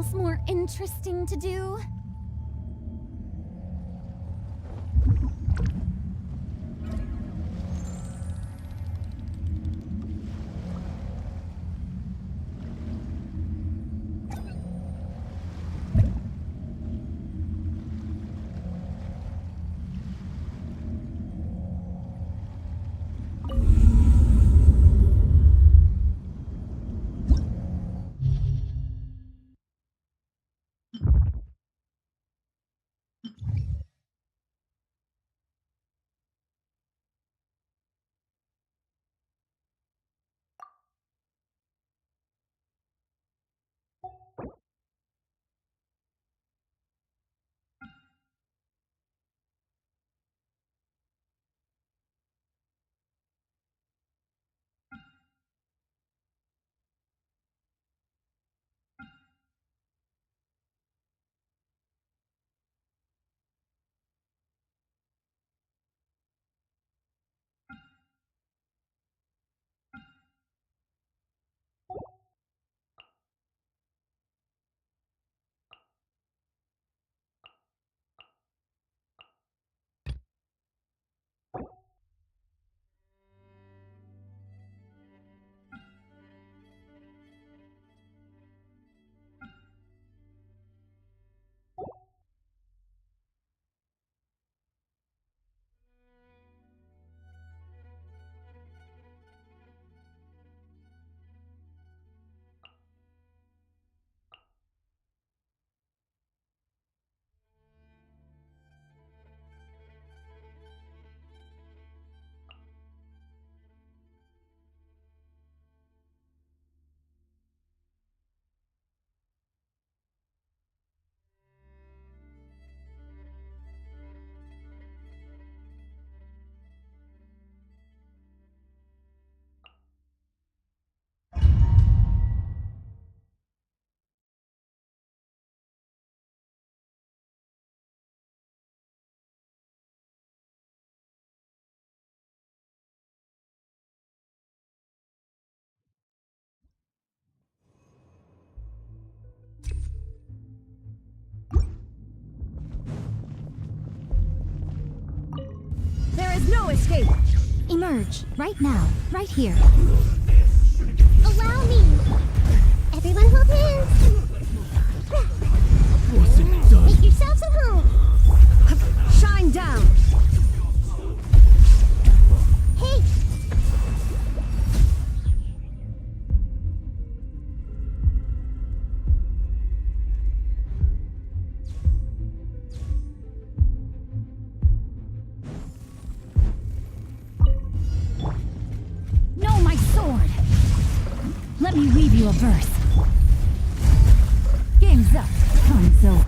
else more interesting to do? There is no escape! Emerge, right now, right here. Allow me! Everyone hold hands! What's it done? Make yourselves at home! Shine down! Hey! No, my sword! Let me weave you a verse. Game's up. Time's over.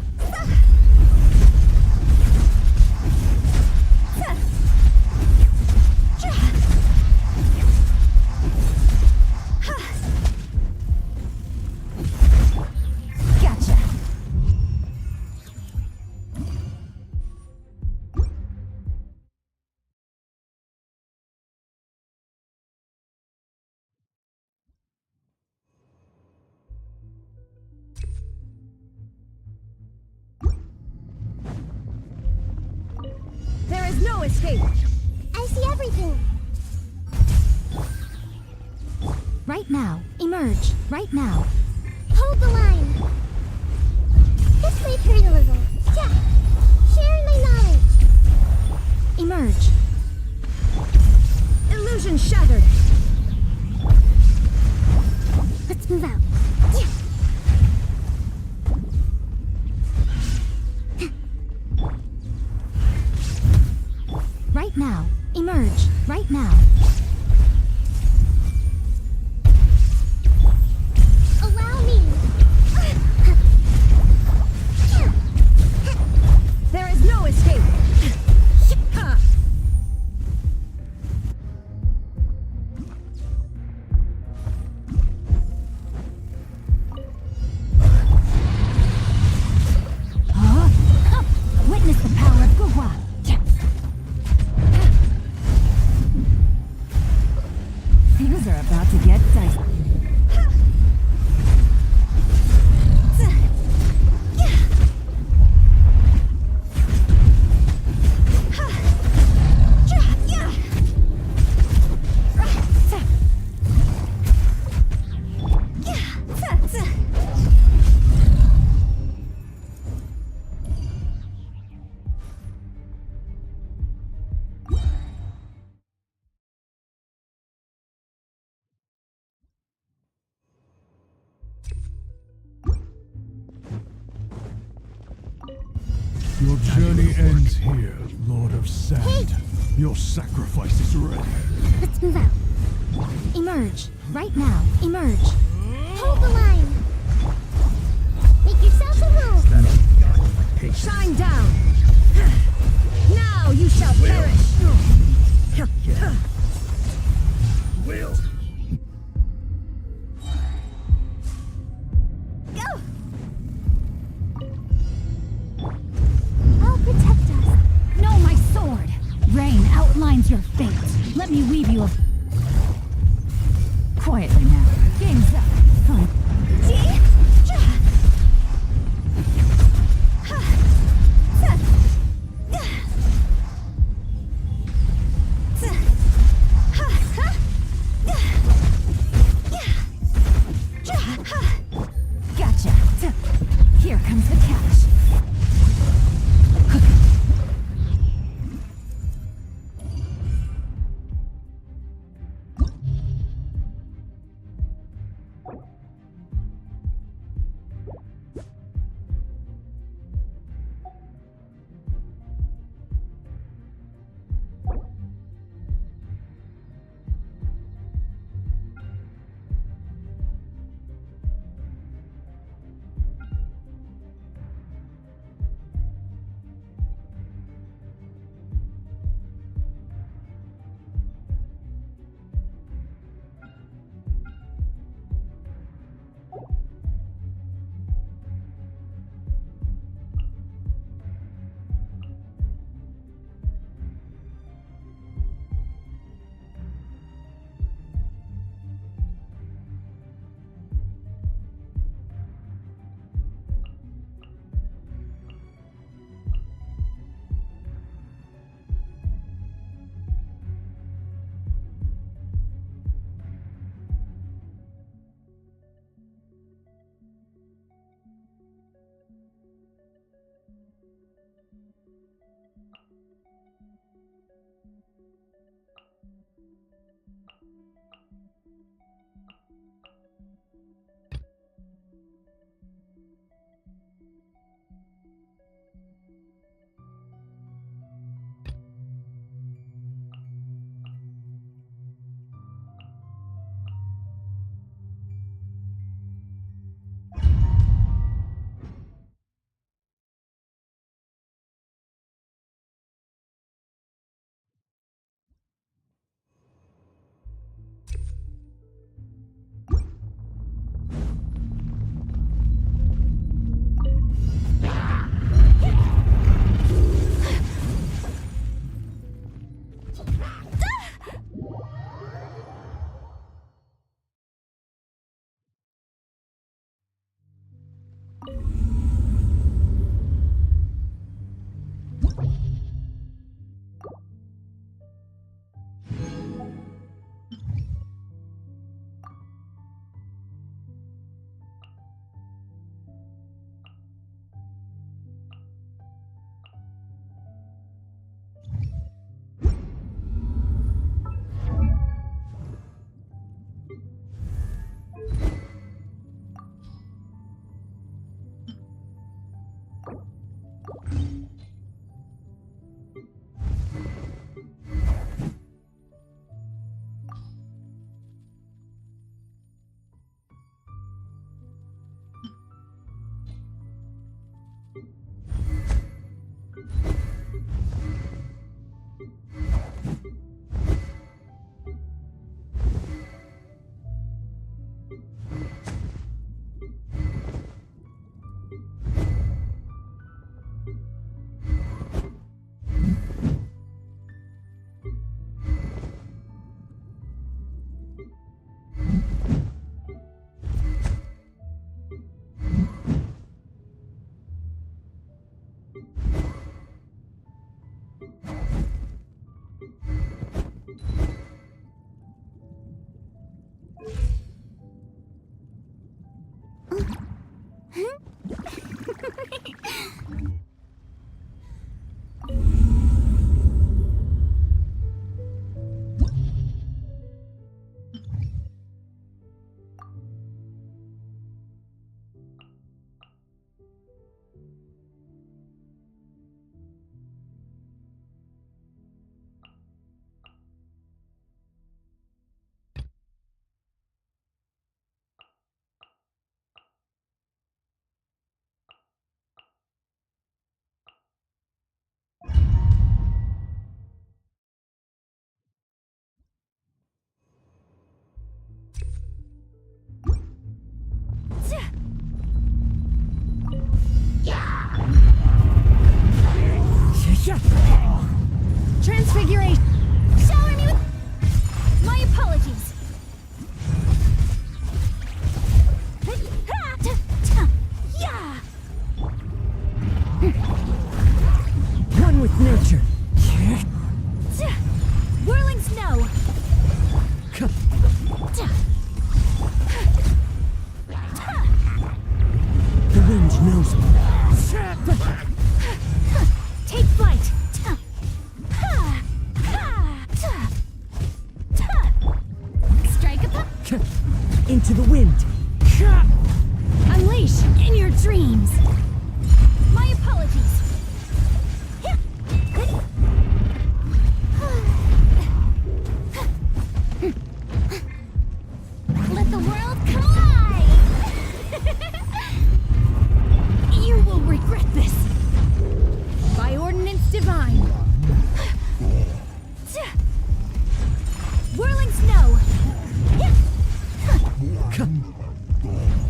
Gotcha. There is no escape! I see everything! Right now. Emerge, right now. Hold the line! This way, turn a little. Yeah! Sharing my knowledge! Emerge. Illusion shattered! Let's move out. Yeah. Right now. Emerge, right now. Allow me! There is no escape! Ha! Your journey ends here, Lord of Sand. Your sacrifice is ready. Let's move out. Emerge. Right now. Emerge. Hold the line. Make yourself at home. Shine down. Now you shall perish. Will. Go! I'll protect us. No, my sword! Rain outlines your fate. Let me weave you a... Quietly now. Game's up. Fun. Gotcha. Here comes the catch.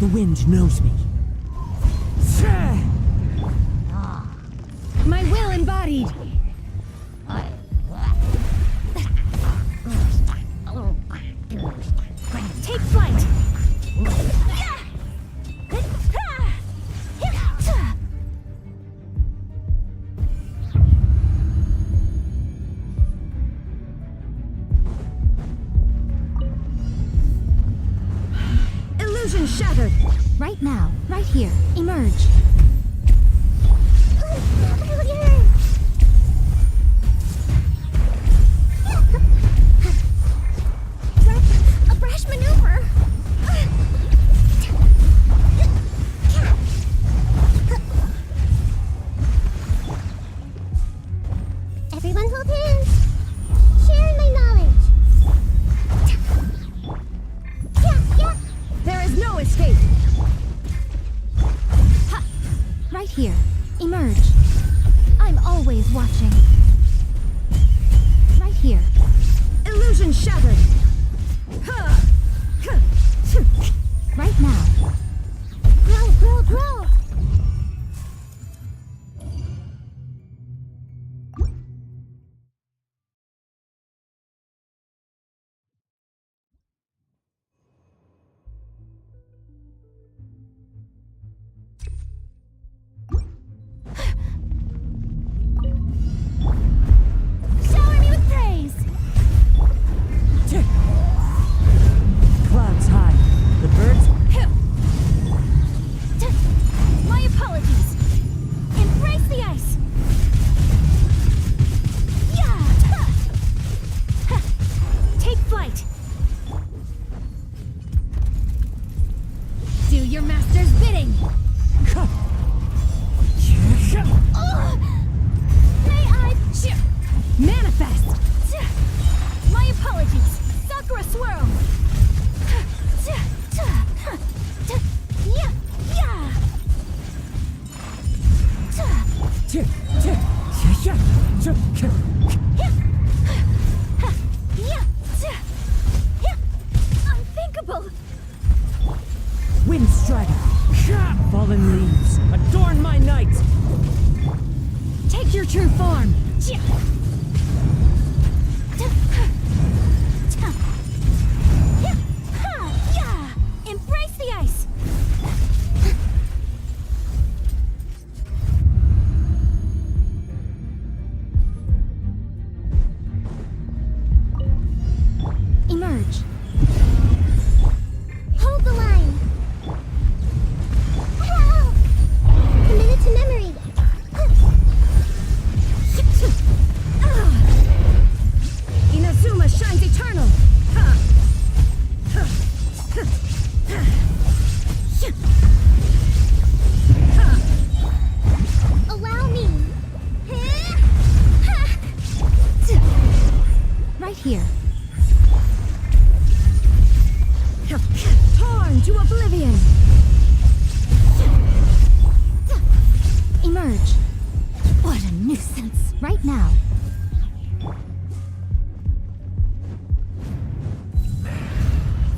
The wind knows me. My will embodied. Take flight. Illusion shattered. Right now, right here. Emerge. A brash maneuver. Everyone hold hands. Sharing my knowledge. Yeah. There is no escape. Right here. Emerge. I'm always watching. Right here. Illusion shattered. Right now. Grow. Shower me with praise. Clouds high. The birds. My apologies. Embrace the ice. Yeah. Take flight. Do your master's bidding. May I? Manifest. My apologies. Sakura swirl. Unthinkable. Wind strider. Fallen leaves. Adorn my night. Take your true form. Embrace the ice. Emerge. Hold the line. Ow! Committed to memory. Inazuma shines eternal. Allow me. Right here. Torn to oblivion. Emerge. What a nuisance. Right now.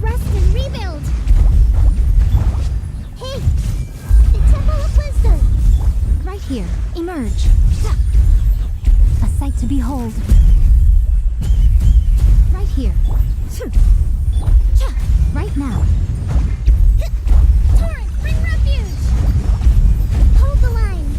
Rest and rebuild. Hey, the Temple of Wisdom. Right here. Emerge. A sight to behold. Right here. Right now. Torrent, bring refuge. Hold the line.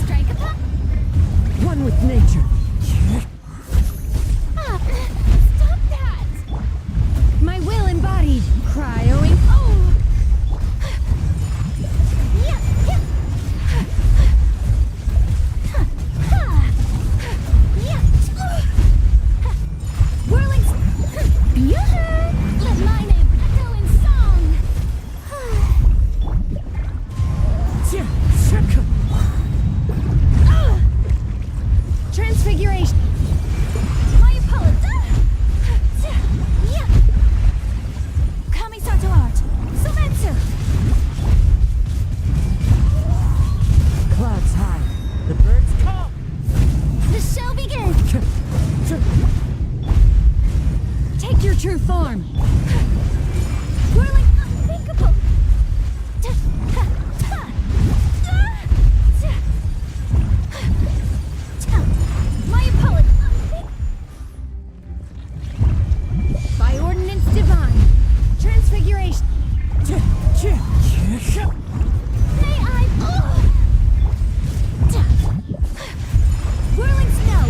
Strike a pop. One with nature. Stop that. Whirling unthinkable! My apologies! By ordinance divine, transfiguration. May I? Whirling snow.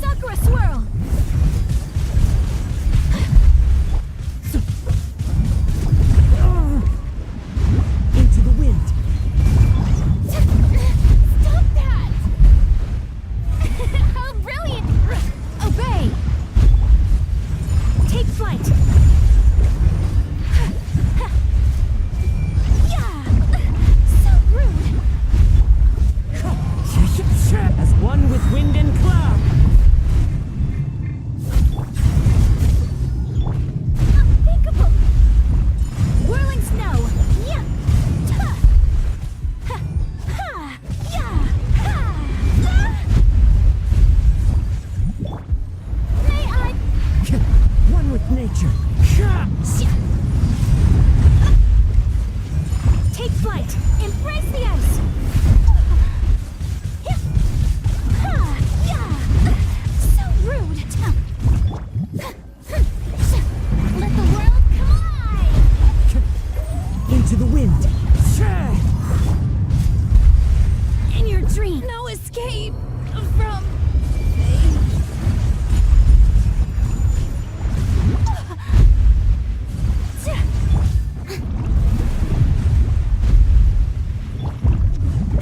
Sakura swirl. Into the wind. Stop that! How brilliant! Obey. Take flight. Yeah. So rude. As one with wind and cloud. Unthinkable. Whirling snow. Yeah. Ha. Ha. Ha. Yeah. Ha. May I? One with nature. Take flight. Embrace the ice. Ha. Yeah. So rude. Let the world collide. Into the wind. In your dream, no escape from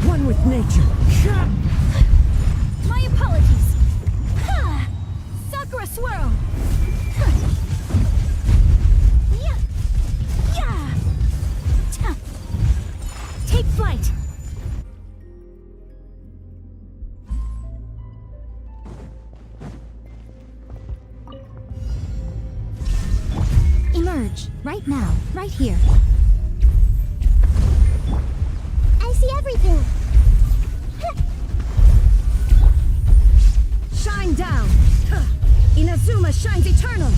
One with nature. my apologies. Ha! Sakura swirl. Yeah. Yeah. Take flight. Emerge. Right now. Right here. I see everything. Shine down. Inazuma shines eternal.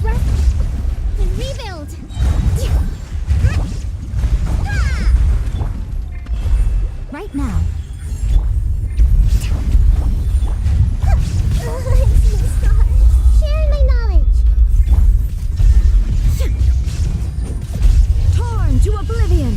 Rest and rebuild. Right now. I see the stars. Sharing my knowledge. Torn to oblivion.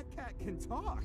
That cat can talk.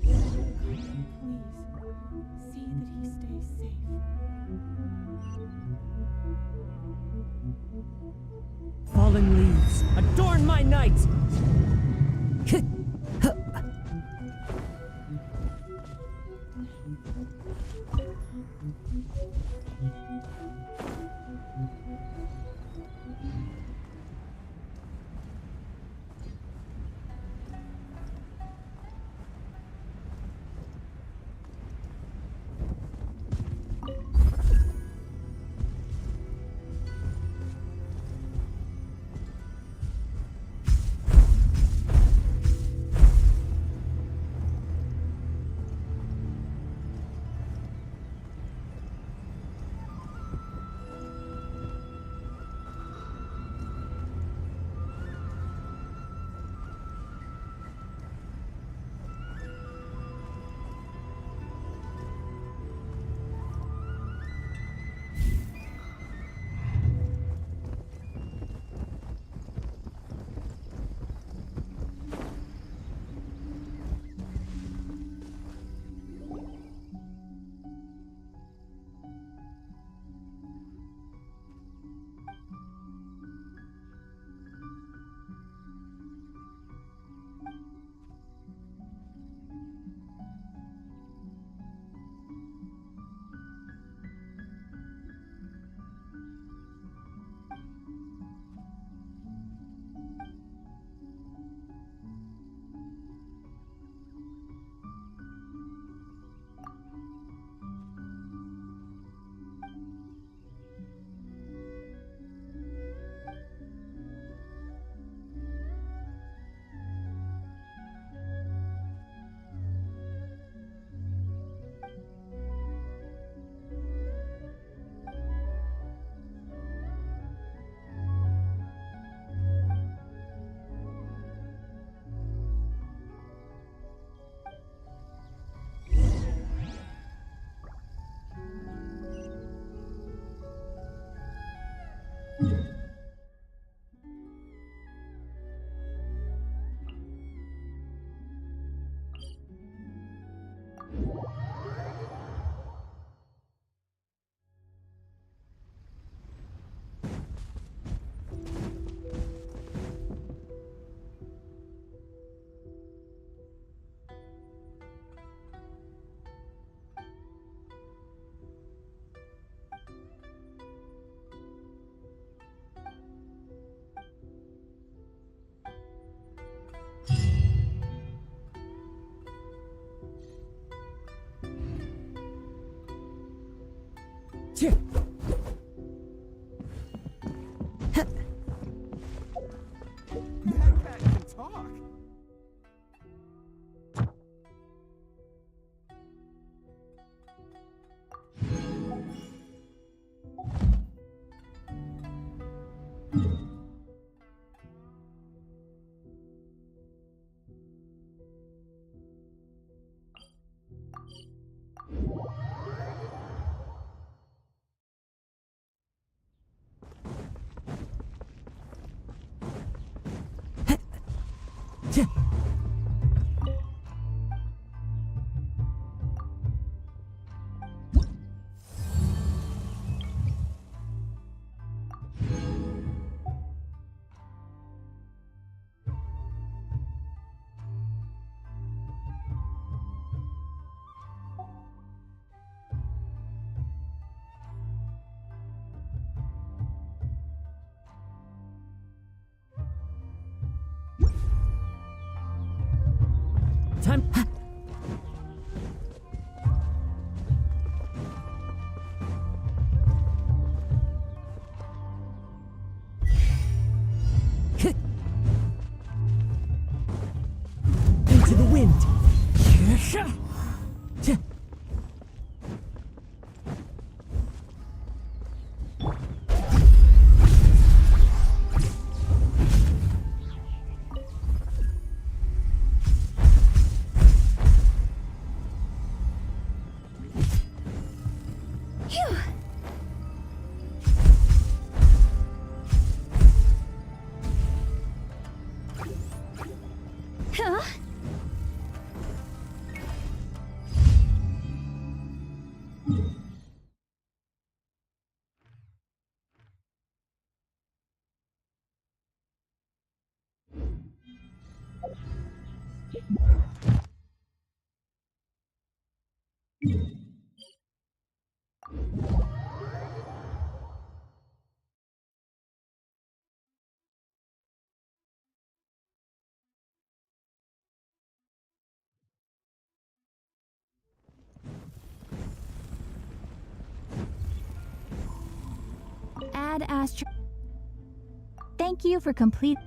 Please, see that he stays safe. Fallen leaves, adorn my night! That cat can talk. Time. Into the wind. Phew. Huh? Add Astro. Thank you for complete.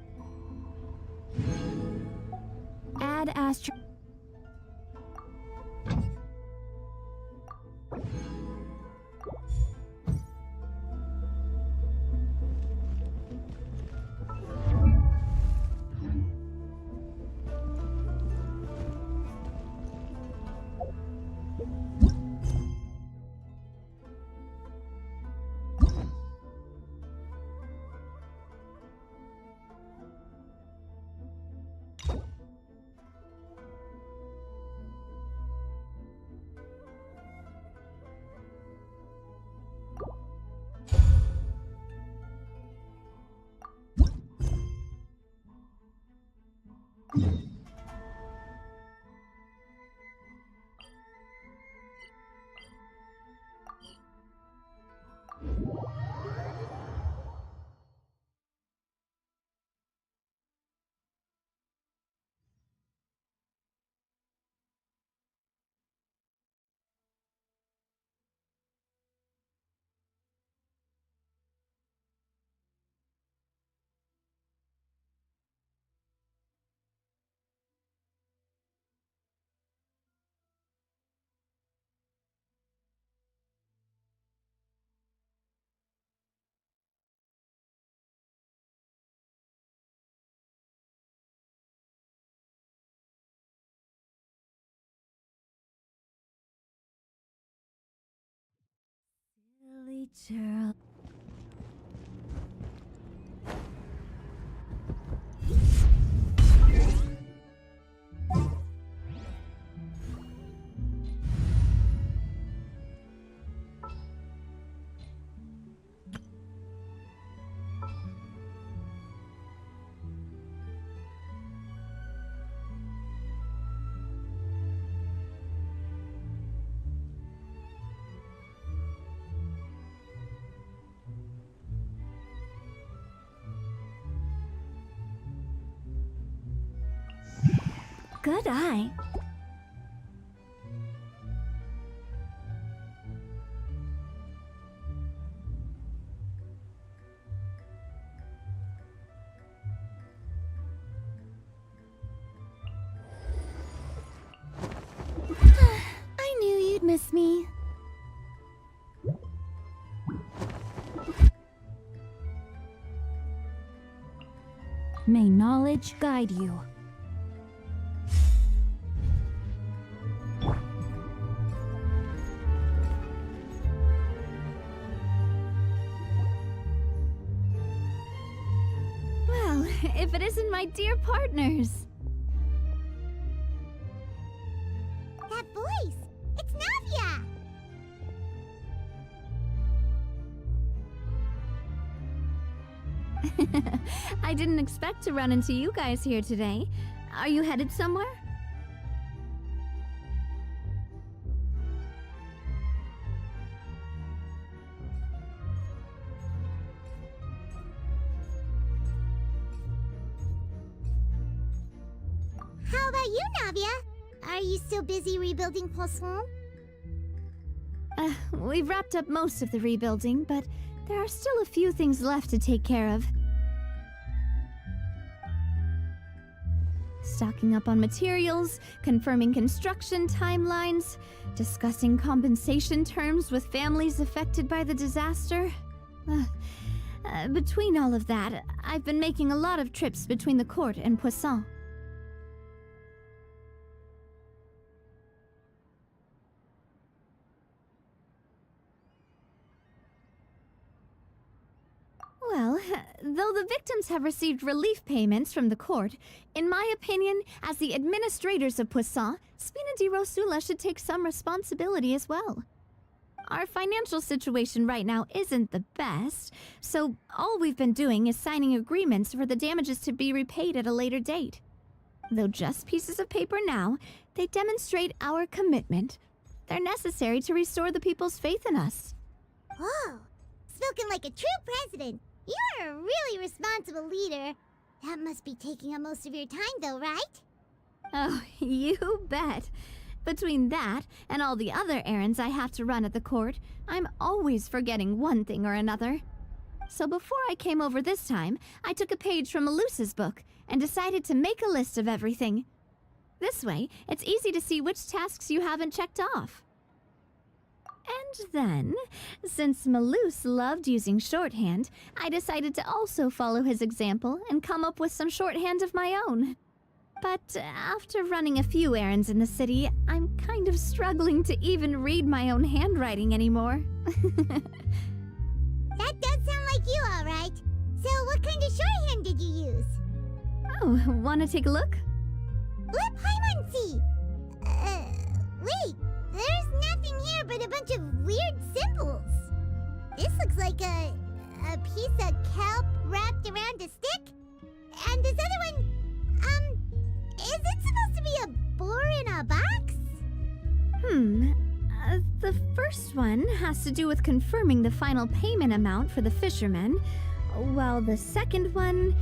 Add Astro. Silly churl. Good eye. I knew you'd miss me. May knowledge guide you. Well, if it isn't my dear partners. That voice! It's Navia! I didn't expect to run into you guys here today. Are you headed somewhere? How about you, Navia? Are you still busy rebuilding Poisson? We've wrapped up most of the rebuilding, but there are still a few things left to take care of. Stocking up on materials, confirming construction timelines, discussing compensation terms with families affected by the disaster. Between all of that, I've been making a lot of trips between the court and Poisson. Well, though the victims have received relief payments from the court, in my opinion, as the administrators of Poisson, Spina di Rosula should take some responsibility as well. Our financial situation right now isn't the best, so all we've been doing is signing agreements for the damages to be repaid at a later date. Though just pieces of paper now, they demonstrate our commitment. They're necessary to restore the people's faith in us. Whoa! Spoken like a true president. You're a really responsible leader. That must be taking up most of your time, though, right? Oh, you bet. Between that and all the other errands I have to run at the court, I'm always forgetting one thing or another. So before I came over this time, I took a page from Melusa's book and decided to make a list of everything. This way, it's easy to see which tasks you haven't checked off. And then, since Melus loved using shorthand, I decided to also follow his example and come up with some shorthand of my own. But after running a few errands in the city, I'm kind of struggling to even read my own handwriting anymore. That does sound like you, all right. So what kind of shorthand did you use? Oh, wanna take a look? Let Paimon see. Wait. There's nothing here but a bunch of weird symbols. This looks like a piece of kelp wrapped around a stick. And this other one, is it supposed to be a boar in a box? The first one has to do with confirming the final payment amount for the fishermen, while the second one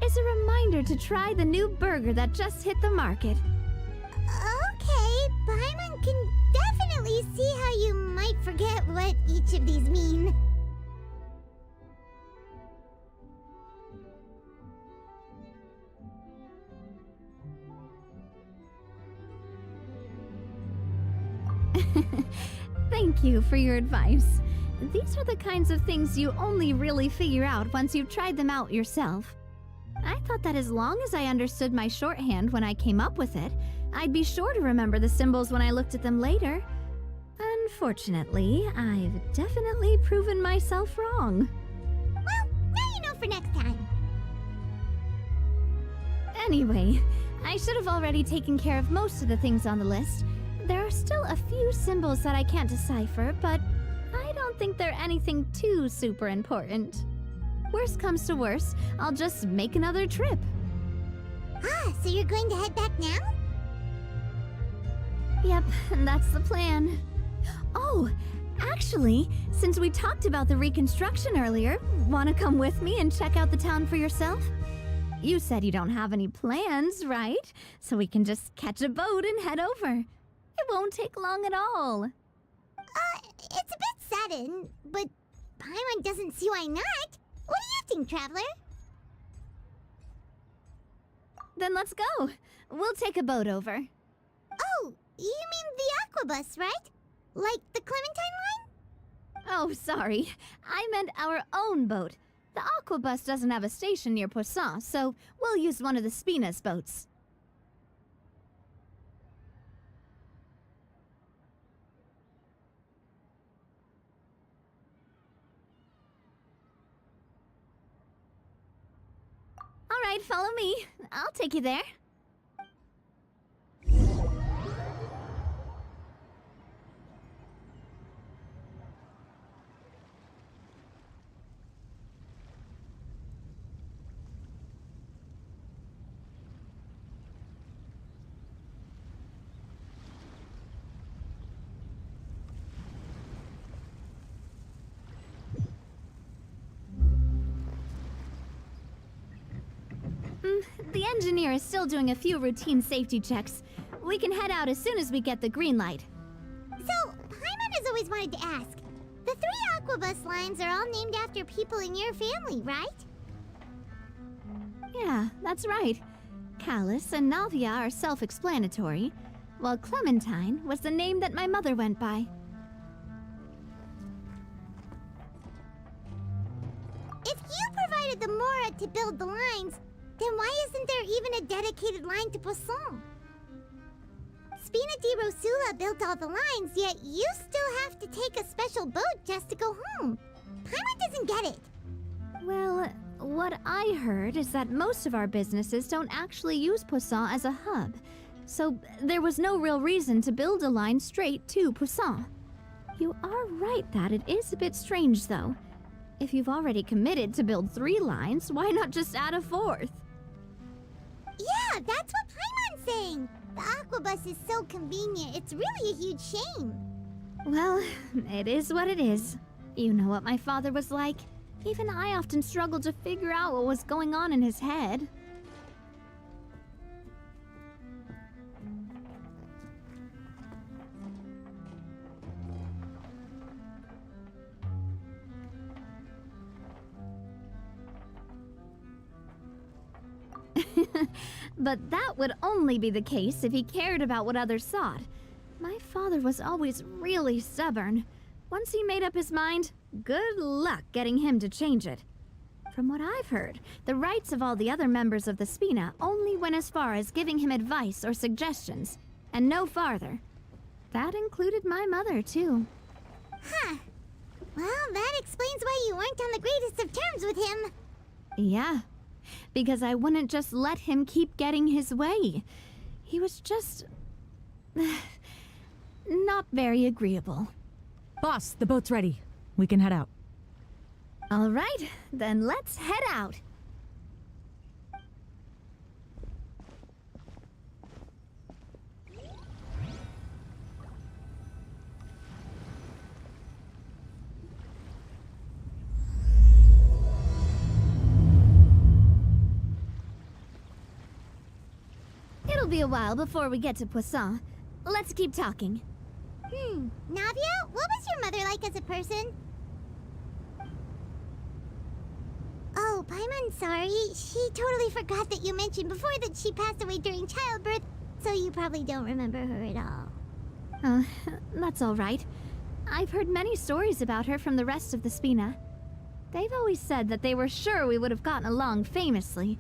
is a reminder to try the new burger that just hit the market. Okay, Paimon can definitely see how you might forget what each of these mean. Thank you for your advice. These are the kinds of things you only really figure out once you've tried them out yourself. I thought that as long as I understood my shorthand when I came up with it, I'd be sure to remember the symbols when I looked at them later. Unfortunately, I've definitely proven myself wrong. Well, now you know for next time. Anyway, I should have already taken care of most of the things on the list. There are still a few symbols that I can't decipher, but I don't think they're anything too super important. Worst comes to worst, I'll just make another trip. Ah, so you're going to head back now? Yep, that's the plan. Oh, actually, since we talked about the reconstruction earlier, wanna come with me and check out the town for yourself? You said you don't have any plans, right? So we can just catch a boat and head over. It won't take long at all. It's a bit sudden, but Paimon doesn't see why not. What do you think, Traveler? Then let's go. We'll take a boat over. Oh, you mean the Aquabus, right? Like the Clementine line? Oh, sorry. I meant our own boat. The Aquabus doesn't have a station near Poisson, so we'll use one of the Spina's boats. All right, follow me. I'll take you there. The engineer is still doing a few routine safety checks. We can head out as soon as we get the green light. So, Paimon has always wanted to ask. The 3 Aquabus lines are all named after people in your family, right? Yeah, that's right. Callus and Navia are self-explanatory, while Clementine was the name that my mother went by. If you provided the Mora to build the lines, then why isn't there even a dedicated line to Poisson? Spina di Rosula built all the lines, yet you still have to take a special boat just to go home. Paimon doesn't get it. Well, what I heard is that most of our businesses don't actually use Poisson as a hub, so there was no real reason to build a line straight to Poisson. You are right that it is a bit strange, though. If you've already committed to build 3 lines, why not just add a 4th? Yeah, that's what Paimon's saying. The Aquabus is so convenient, it's really a huge shame. Well, it is what it is. You know what my father was like. Even I often struggled to figure out what was going on in his head. But that would only be the case if he cared about what others thought. My father was always really stubborn. Once he made up his mind, good luck getting him to change it. From what I've heard, the rights of all the other members of the Spina only went as far as giving him advice or suggestions, and no farther. That included my mother, too. Huh. Well, that explains why you weren't on the greatest of terms with him. Yeah, because I wouldn't just let him keep getting his way. He was just... not very agreeable. Boss, the boat's ready. We can head out. All right, then let's head out. It'll be a while before we get to Poisson. Let's keep talking. Navia, what was your mother like as a person? Oh, Paimon, sorry. She totally forgot that you mentioned before that she passed away during childbirth, so you probably don't remember her at all. That's all right. I've heard many stories about her from the rest of the Spina. They've always said that they were sure we would have gotten along famously.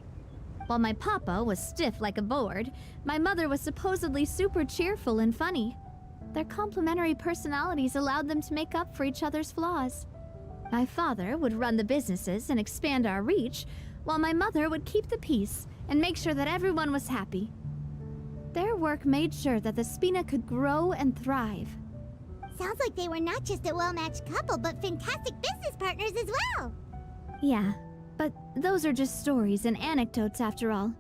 While my papa was stiff like a board, my mother was supposedly super cheerful and funny. Their complementary personalities allowed them to make up for each other's flaws. My father would run the businesses and expand our reach, while my mother would keep the peace and make sure that everyone was happy. Their work made sure that the Spina could grow and thrive. Sounds like they were not just a well-matched couple, but fantastic business partners as well. Yeah, but those are just stories and anecdotes after all.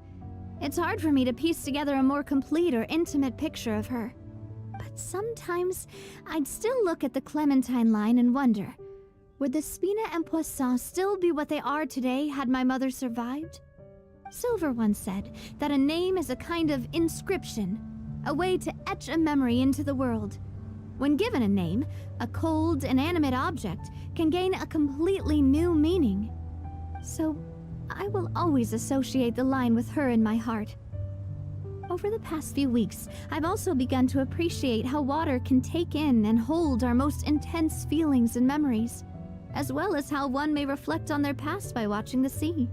It's hard for me to piece together a more complete or intimate picture of her. But sometimes I'd still look at the Clementine line and wonder, would the Spina and Poisson still be what they are today had my mother survived? Silver once said that a name is a kind of inscription, a way to etch a memory into the world. When given a name, a cold, inanimate object can gain a completely new meaning. So, I will always associate the line with her in my heart. Over the past few weeks, I've also begun to appreciate how water can take in and hold our most intense feelings and memories, as well as how one may reflect on their past by watching the sea.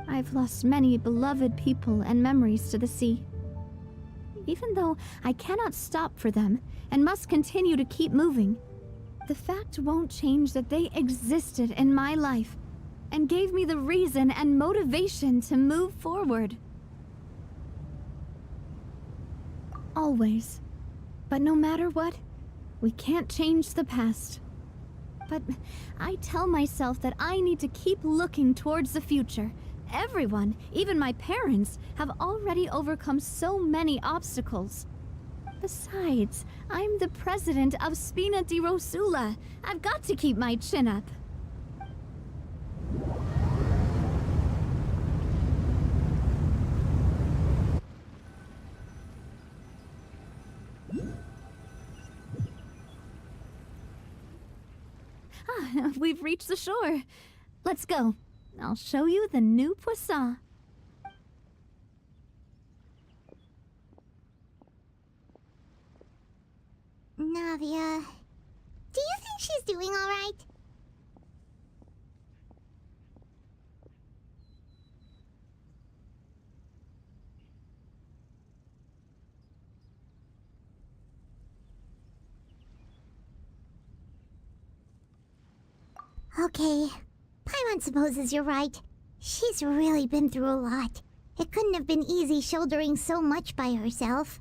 I've lost many beloved people and memories to the sea. Even though I cannot stop for them and must continue to keep moving, the fact won't change that they existed in my life and gave me the reason and motivation to move forward. Always. But no matter what, we can't change the past. But I tell myself that I need to keep looking towards the future. Everyone, even my parents, have already overcome so many obstacles. Besides, I'm the president of Spina di Rosula. I've got to keep my chin up. we've reached the shore. Let's go. I'll show you the new poisson. Navia, do you think she's doing all right? Okay, Paimon supposes you're right. She's really been through a lot. It couldn't have been easy shouldering so much by herself.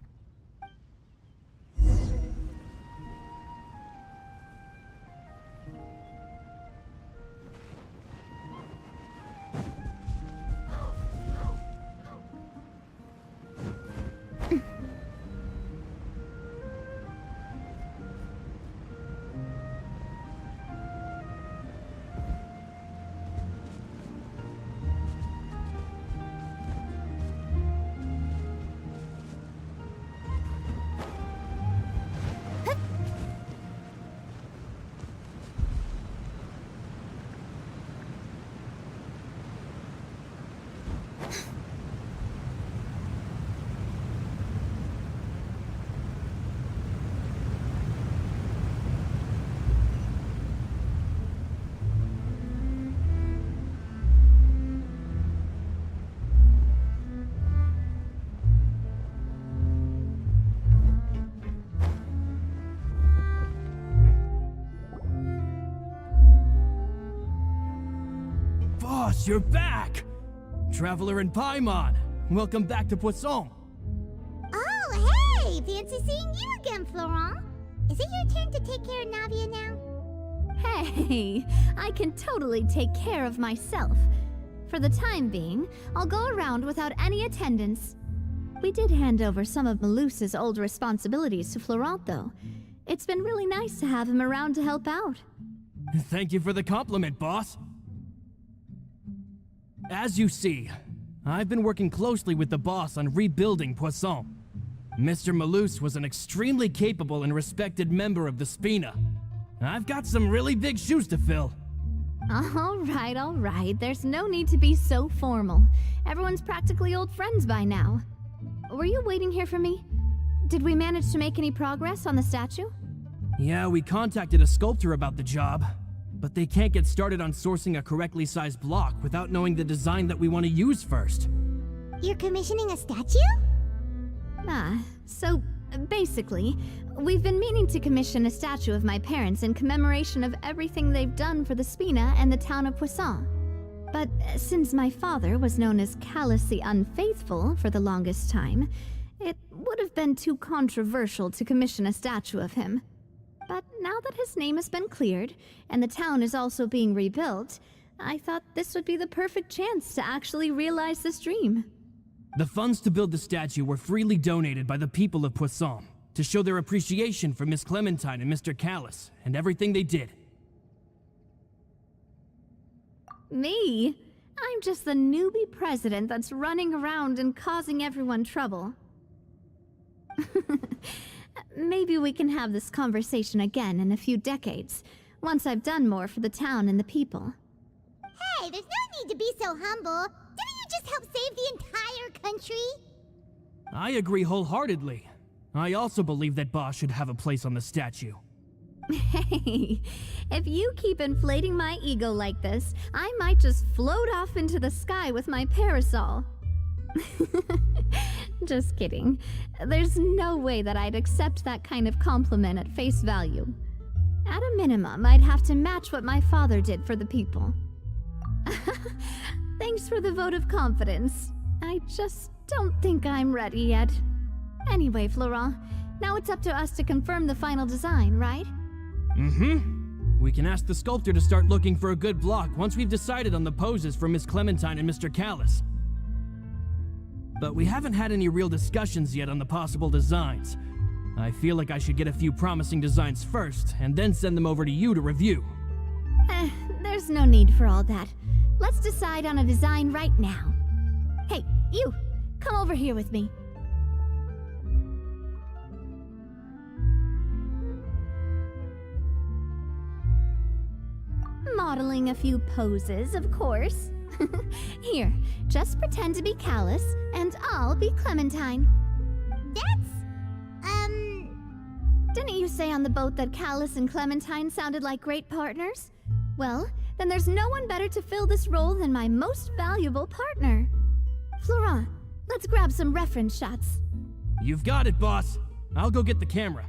Boss, you're back! Traveler and Paimon, welcome back to Poisson. Oh, hey! Fancy seeing you again, Florent. Is it your turn to take care of Navia now? Hey, I can totally take care of myself. For the time being, I'll go around without any attendance. We did hand over some of Malus's old responsibilities to Florent, though. It's been really nice to have him around to help out. Thank you for the compliment, boss. As you see, I've been working closely with the boss on rebuilding Poisson. Mr. Malus was an extremely capable and respected member of the Spina. I've got some really big shoes to fill. All right. There's no need to be so formal. Everyone's practically old friends by now. Were you waiting here for me? Did we manage to make any progress on the statue? Yeah, we contacted a sculptor about the job, but they can't get started on sourcing a correctly sized block without knowing the design that we want to use first. You're commissioning a statue? So basically, we've been meaning to commission a statue of my parents in commemoration of everything they've done for the Spina and the town of Poisson. But since my father was known as Callus the Unfaithful for the longest time, it would have been too controversial to commission a statue of him. But now that his name has been cleared, and the town is also being rebuilt, I thought this would be the perfect chance to actually realize this dream. The funds to build the statue were freely donated by the people of Poisson to show their appreciation for Miss Clementine and Mr. Callus and everything they did. Me? I'm just the newbie president that's running around and causing everyone trouble. Maybe we can have this conversation again in a few decades, once I've done more for the town and the people. Hey, there's no need to be so humble. Didn't you just help save the entire country? I agree wholeheartedly. I also believe that Boss should have a place on the statue. Hey, if you keep inflating my ego like this, I might just float off into the sky with my parasol. Just kidding. There's no way that I'd accept that kind of compliment at face value. At a minimum, I'd have to match what my father did for the people. Thanks for the vote of confidence. I just don't think I'm ready yet. Anyway, Florent, now it's up to us to confirm the final design, right? We can ask the sculptor to start looking for a good block once we've decided on the poses for Miss Clementine and Mr. Callus. But we haven't had any real discussions yet on the possible designs. I feel like I should get a few promising designs first, and then send them over to you to review. There's no need for all that. Let's decide on a design right now. Hey, you! Come over here with me. modeling a few poses, of course. Here, just pretend to be Callus, and I'll be Clementine. That's, Didn't you say on the boat that Callus and Clementine sounded like great partners? Well, then there's no one better to fill this role than my most valuable partner. Florent, let's grab some reference shots. You've got it, boss. I'll go get the camera.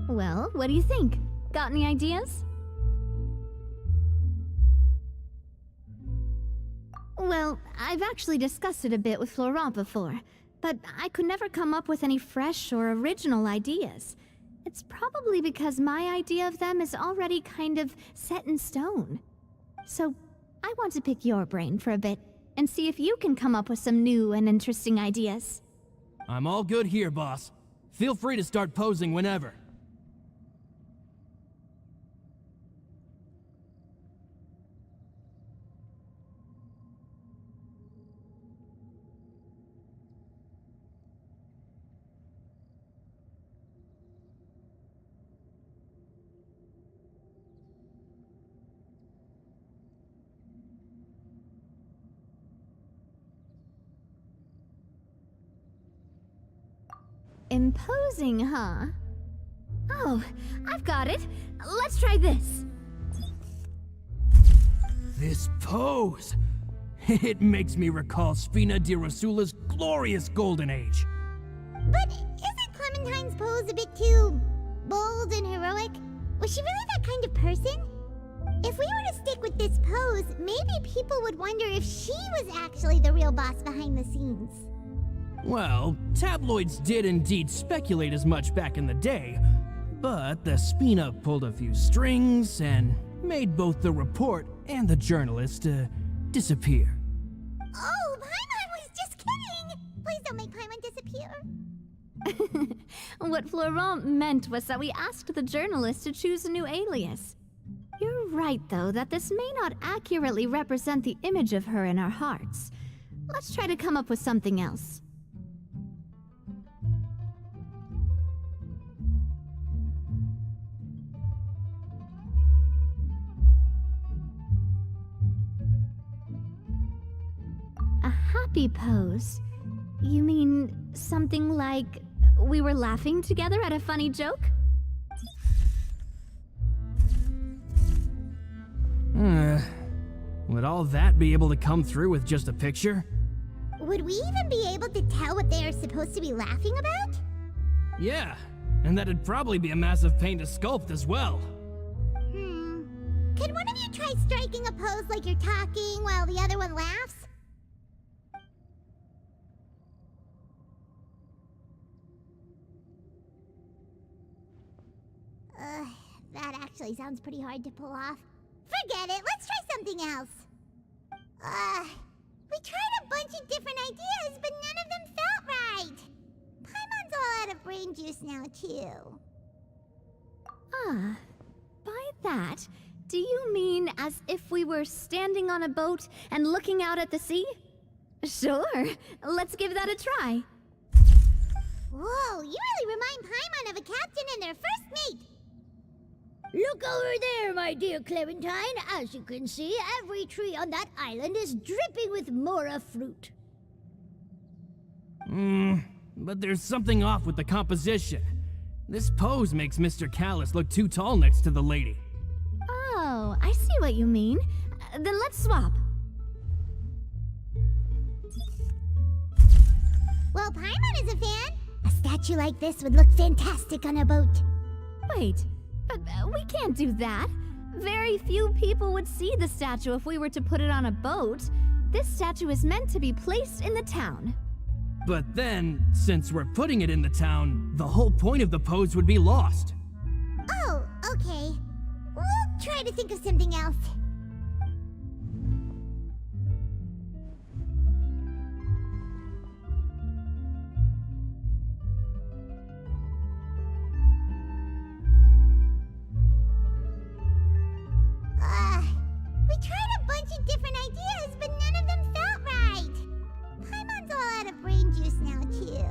Well, what do you think? Got any ideas? Well, I've actually discussed it a bit with Florent before, but I could never come up with any fresh or original ideas. It's probably because my idea of them is already kind of set in stone. So, I want to pick your brain for a bit and see if you can come up with some new and interesting ideas. I'm all good here, boss. Feel free to start posing whenever. Imposing, huh? Oh, I've got it. Let's try this. This pose! It makes me recall Spina di Rosula's glorious golden age. but isn't Clementine's pose a bit too bold and heroic? Was she really that kind of person? If we were to stick with this pose, maybe people would wonder if she was actually the real boss behind the scenes. Well, tabloids did indeed speculate as much back in the day, but the Spina pulled a few strings and made both the report and the journalist disappear. Oh, Paimon was just kidding! Please don't make Paimon disappear. What Florent meant was that we asked the journalist to choose a new alias. You're right, though, that this may not accurately represent the image of her in our hearts. Let's try to come up with something else. A happy pose? You mean something like we were laughing together at a funny joke? Would all that be able to come through with just a picture? Would we even be able to tell what they are supposed to be laughing about? Yeah, and that'd probably be a massive pain to sculpt as well. Could one of you try striking a pose like you're talking while the other one laughs? That actually sounds pretty hard to pull off. Forget it, let's try something else. We tried a bunch of different ideas, but none of them felt right. Paimon's all out of brain juice now, too. Ah, by that, do you mean as if we were standing on a boat and looking out at the sea? Sure, let's give that a try. Whoa, you really remind Paimon of a captain and their first mate. Look over there, my dear Clementine. As you can see, every tree on that island is dripping with mora fruit. But there's something off with the composition. This pose makes Mr. Callus look too tall next to the lady. Oh, I see what you mean. Then let's swap. Well, Paimon is a fan. A statue like this would look fantastic on a boat. Wait, but we can't do that. Very few people would see the statue if we were to put it on a boat. This statue is meant to be placed in the town. But then, since we're putting it in the town, the whole point of the pose would be lost. Oh, okay. We'll try to think of something else. We tried a bunch of different ideas, but none of them felt right. Paimon's all out of brain juice now, too.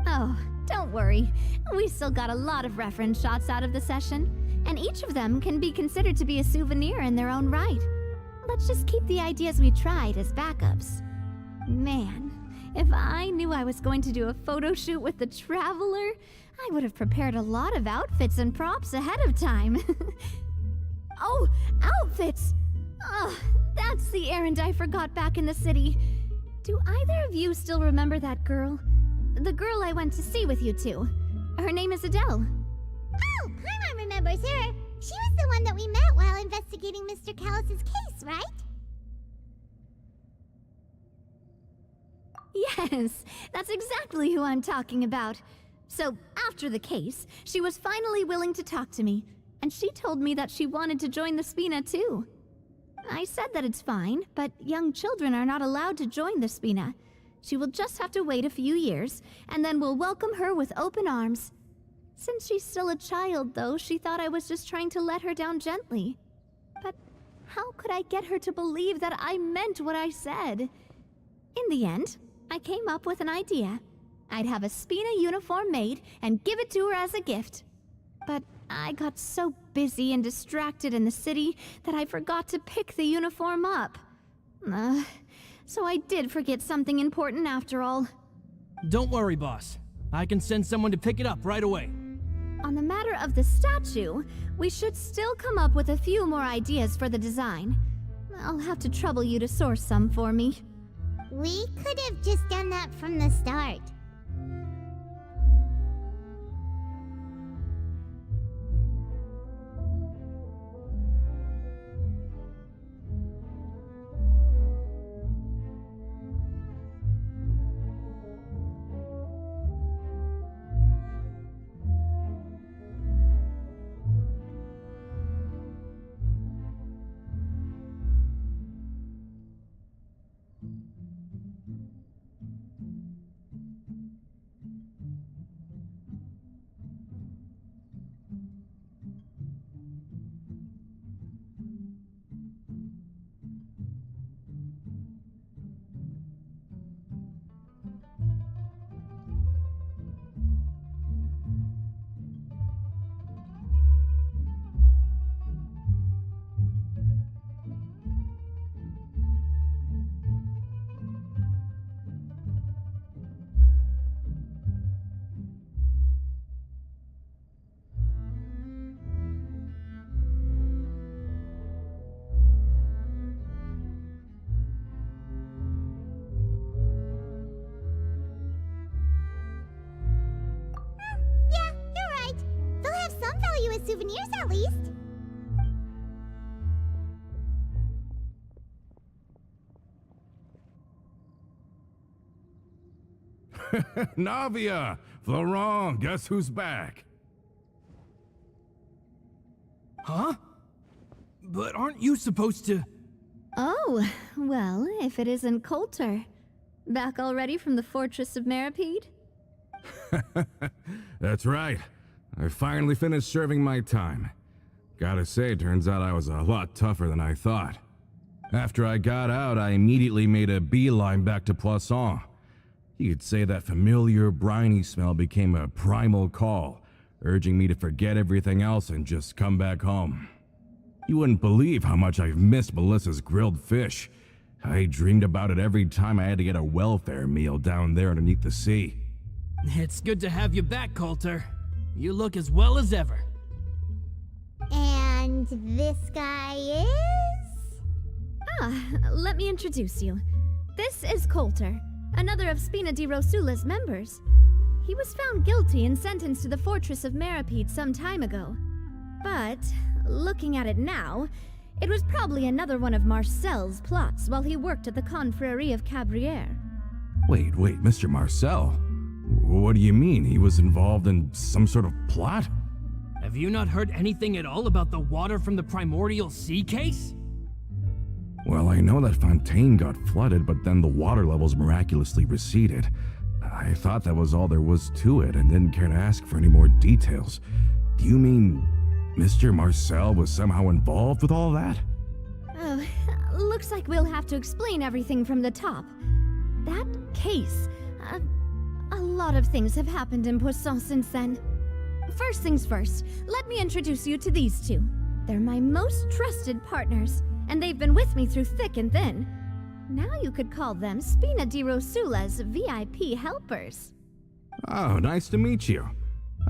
Oh, don't don't worry. We still got a lot of reference shots out of the session, and each of them can be considered to be a souvenir in their own right. Let's just keep the ideas we tried as backups. Man, if I knew I was going to do a photo shoot with the Traveler, I would have prepared a lot of outfits and props ahead of time. Oh, outfits! Oh, that's the errand I forgot back in the city. Do either of you still remember that girl? The girl I went to see with you two. Her name is Adele. Oh, Paimon remembers her. She was the one that we met while investigating Mr. Callus's case, right? Yes, that's exactly who I'm talking about. So, after the case, she was finally willing to talk to me, and she told me that she wanted to join the Spina too. I said that it's fine, but young children are not allowed to join the Spina. She will just have to wait a few years, and then we'll welcome her with open arms. Since she's still a child, though, she thought I was just trying to let her down gently. But how could I get her to believe that I meant what I said? In the end, I came up with an idea. I'd have a Spina uniform made and give it to her as a gift. But I got so busy and distracted in the city that I forgot to pick the uniform up. So I did forget something important after all. Don't worry, boss. I can send someone to pick it up right away. On the matter of the statue, we should still come up with a few more ideas for the design. I'll have to trouble you to source some for me. We could have just done that from the start. Souvenirs at least. Navia! Florent, guess who's back? Huh? But aren't you supposed to... Oh, well, if it isn't Coulter. Back already from the Fortress of Meripede? That's right. I finally finished serving my time. Gotta say, turns out I was a lot tougher than I thought. After I got out, I immediately made a beeline back to Poisson. You could say that familiar briny smell became a primal call, urging me to forget everything else and just come back home. You wouldn't believe how much I've missed Melissa's grilled fish. I dreamed about it every time I had to get a welfare meal down there underneath the sea. It's good to have you back, Coulter. You look as well as ever. And this guy is? Let me introduce you. This is Coulter, another of Spina di Rosula's members. He was found guilty and sentenced to the Fortress of Meripede some time ago. But, looking at it now, it was probably another one of Marcel's plots while he worked at the Confrérie of Cabrières. Wait, Mr. Marcel? What do you mean? He was involved in some sort of plot? Have you not heard anything at all about the water from the primordial sea case? Well, I know that Fontaine got flooded, but then the water levels miraculously receded. I thought that was all there was to it and didn't care to ask for any more details. Do you mean Mr. Marcel was somehow involved with all that? Oh, looks like we'll have to explain everything from the top. That case, a lot of things have happened in Poisson since then. First things first, let me introduce you to these two. They're my most trusted partners, and they've been with me through thick and thin. Now you could call them Spina di Rosula's VIP helpers. Oh, nice to meet you.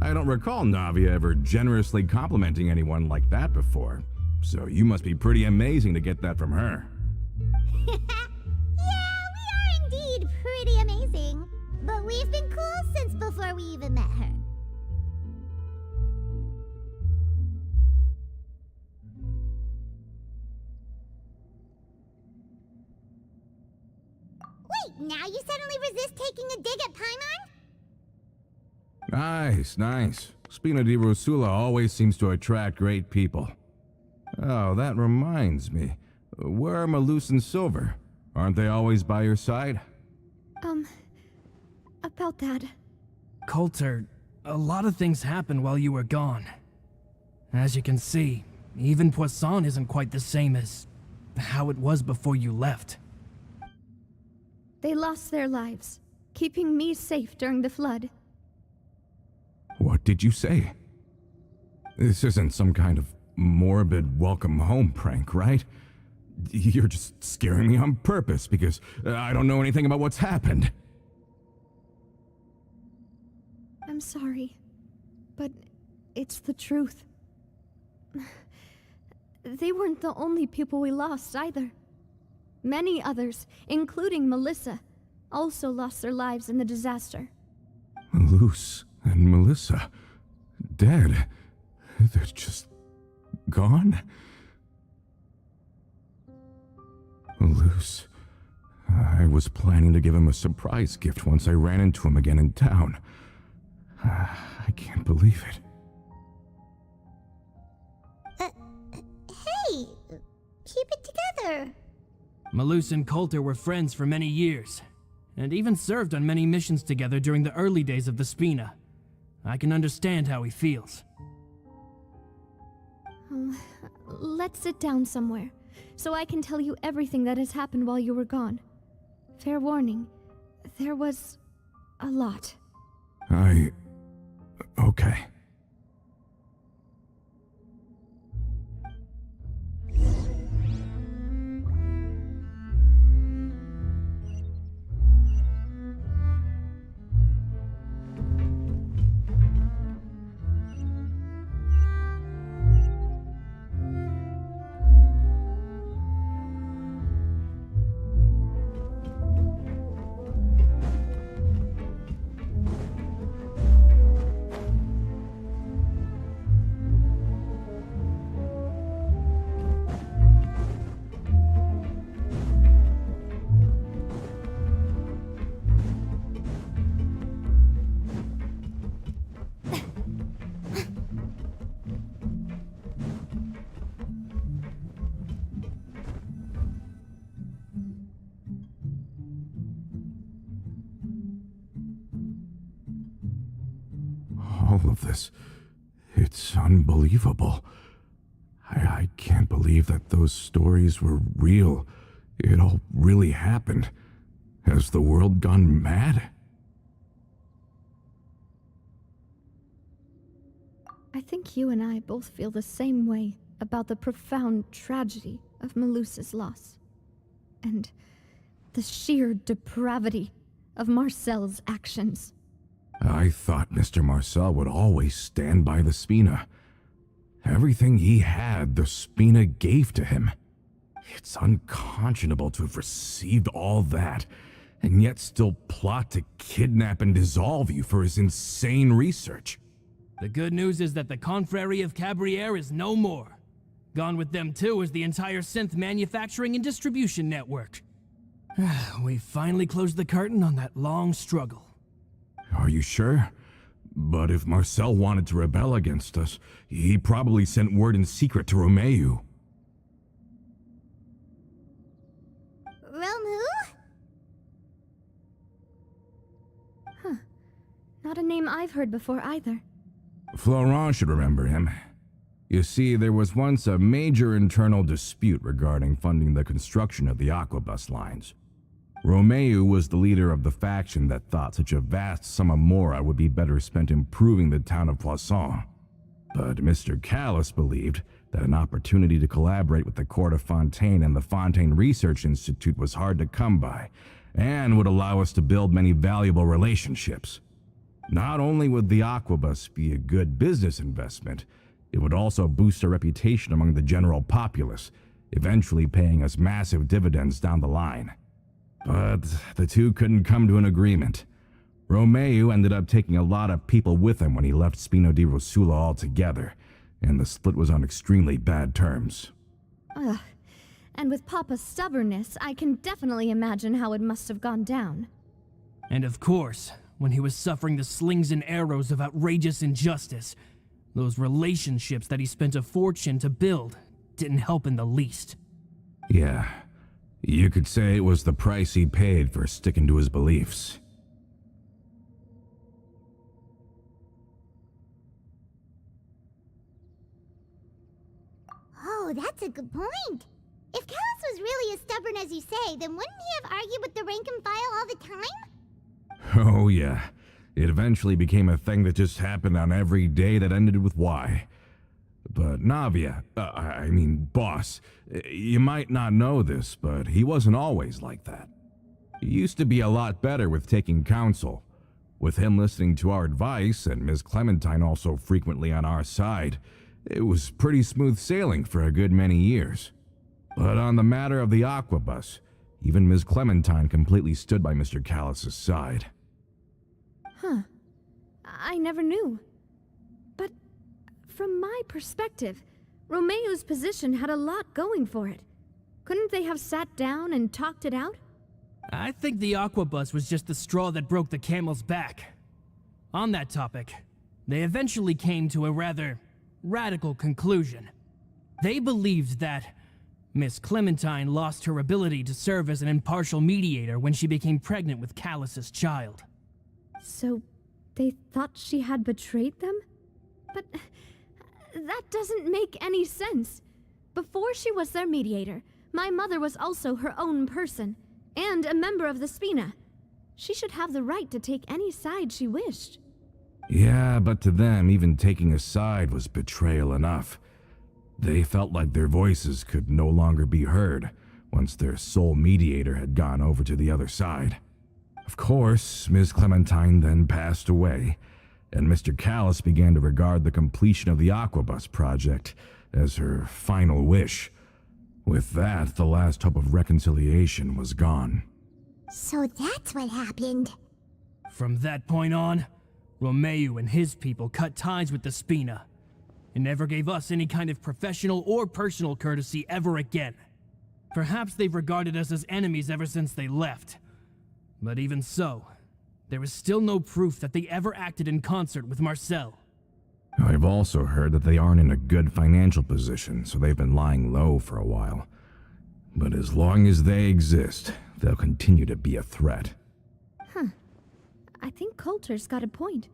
I don't recall Navia ever generously complimenting anyone like that before, so you must be pretty amazing to get that from her. Yeah, we are indeed pretty amazing. But we've been cool since before we even met her. Wait, now you suddenly resist taking a dig at Paimon? Nice, nice. Spina di Rosula always seems to attract great people. Oh, that reminds me. Where are Malus and Silver? Aren't they always by your side? About that. Coulter, a lot of things happened while you were gone. As you can see, even Poisson isn't quite the same as how it was before you left. They lost their lives, keeping me safe during the flood. What did you say? This isn't some kind of morbid welcome home prank, right? You're just scaring me on purpose because I don't know anything about what's happened. I'm sorry, but it's the truth. They weren't the only people we lost either. Many others, including Melissa, also lost their lives in the disaster. Malus and Melissa, dead. They're just gone? Malus, I was planning to give him a surprise gift once I ran into him again in town. I can't believe it. Hey, keep it together. Malus and Coulter were friends for many years, and even served on many missions together during the early days of the Spina. I can understand how he feels. Let's sit down somewhere, so I can tell you everything that has happened while you were gone. Fair warning, there was a lot. Okay. All of this, it's unbelievable. I can't believe that those stories were real. It all really happened. Has the world gone mad? I think you and I both feel the same way about the profound tragedy of Melusa's loss. And the sheer depravity of Marcel's actions. I thought Mr. Marcel would always stand by the Spina. Everything he had, the Spina gave to him. It's unconscionable to have received all that, and yet still plot to kidnap and dissolve you for his insane research. The good news is that the Confrérie of Cabriere is no more. Gone with them too is the entire synth manufacturing and distribution network. We finally closed the curtain on that long struggle. Are you sure? But if Marcel wanted to rebel against us, he probably sent word in secret to Romeu. Romu? Huh. Not a name I've heard before either. Florent should remember him. You see, there was once a major internal dispute regarding funding the construction of the Aquabus lines. Romeu was the leader of the faction that thought such a vast sum of mora would be better spent improving the town of Poisson. But Mr. Callis believed that an opportunity to collaborate with the Court of Fontaine and the Fontaine Research Institute was hard to come by, and would allow us to build many valuable relationships. Not only would the Aquabus be a good business investment, it would also boost our reputation among the general populace, eventually paying us massive dividends down the line. But the two couldn't come to an agreement. Romeu ended up taking a lot of people with him when he left Spino di Rosula altogether, and the split was on extremely bad terms. Ugh. And with Papa's stubbornness, I can definitely imagine how it must have gone down. And of course, when he was suffering the slings and arrows of outrageous injustice, those relationships that he spent a fortune to build didn't help in the least. Yeah, you could say it was the price he paid for sticking to his beliefs. Oh, that's a good point. If Callus was really as stubborn as you say, then wouldn't he have argued with the rank and file all the time? Oh yeah, it eventually became a thing that just happened on every day that ended with Y. But Navia, boss, you might not know this, but he wasn't always like that. He used to be a lot better with taking counsel. With him listening to our advice and Ms. Clementine also frequently on our side, it was pretty smooth sailing for a good many years. But on the matter of the Aquabus, even Ms. Clementine completely stood by Mr. Callus's side. Huh. I never knew. But from my perspective, Romeu's position had a lot going for it. Couldn't they have sat down and talked it out? I think the Aquabus was just the straw that broke the camel's back. On that topic, they eventually came to a rather radical conclusion. They believed that Miss Clementine lost her ability to serve as an impartial mediator when she became pregnant with Callus's child. So, they thought she had betrayed them? But that doesn't make any sense. Before she was their mediator, my mother was also her own person, and a member of the Spina. She should have the right to take any side she wished. Yeah, but to them, even taking a side was betrayal enough. They felt like their voices could no longer be heard once their sole mediator had gone over to the other side. Of course, Ms. Clementine then passed away, and Mr. Callus began to regard the completion of the Aquabus project as her final wish. With that, the last hope of reconciliation was gone. So that's what happened. From that point on, Romeu and his people cut ties with the Spina, and never gave us any kind of professional or personal courtesy ever again. Perhaps they've regarded us as enemies ever since they left. But even so, there is still no proof that they ever acted in concert with Marcel. I've also heard that they aren't in a good financial position, so they've been lying low for a while. But as long as they exist, they'll continue to be a threat. I think Coulter's got a point.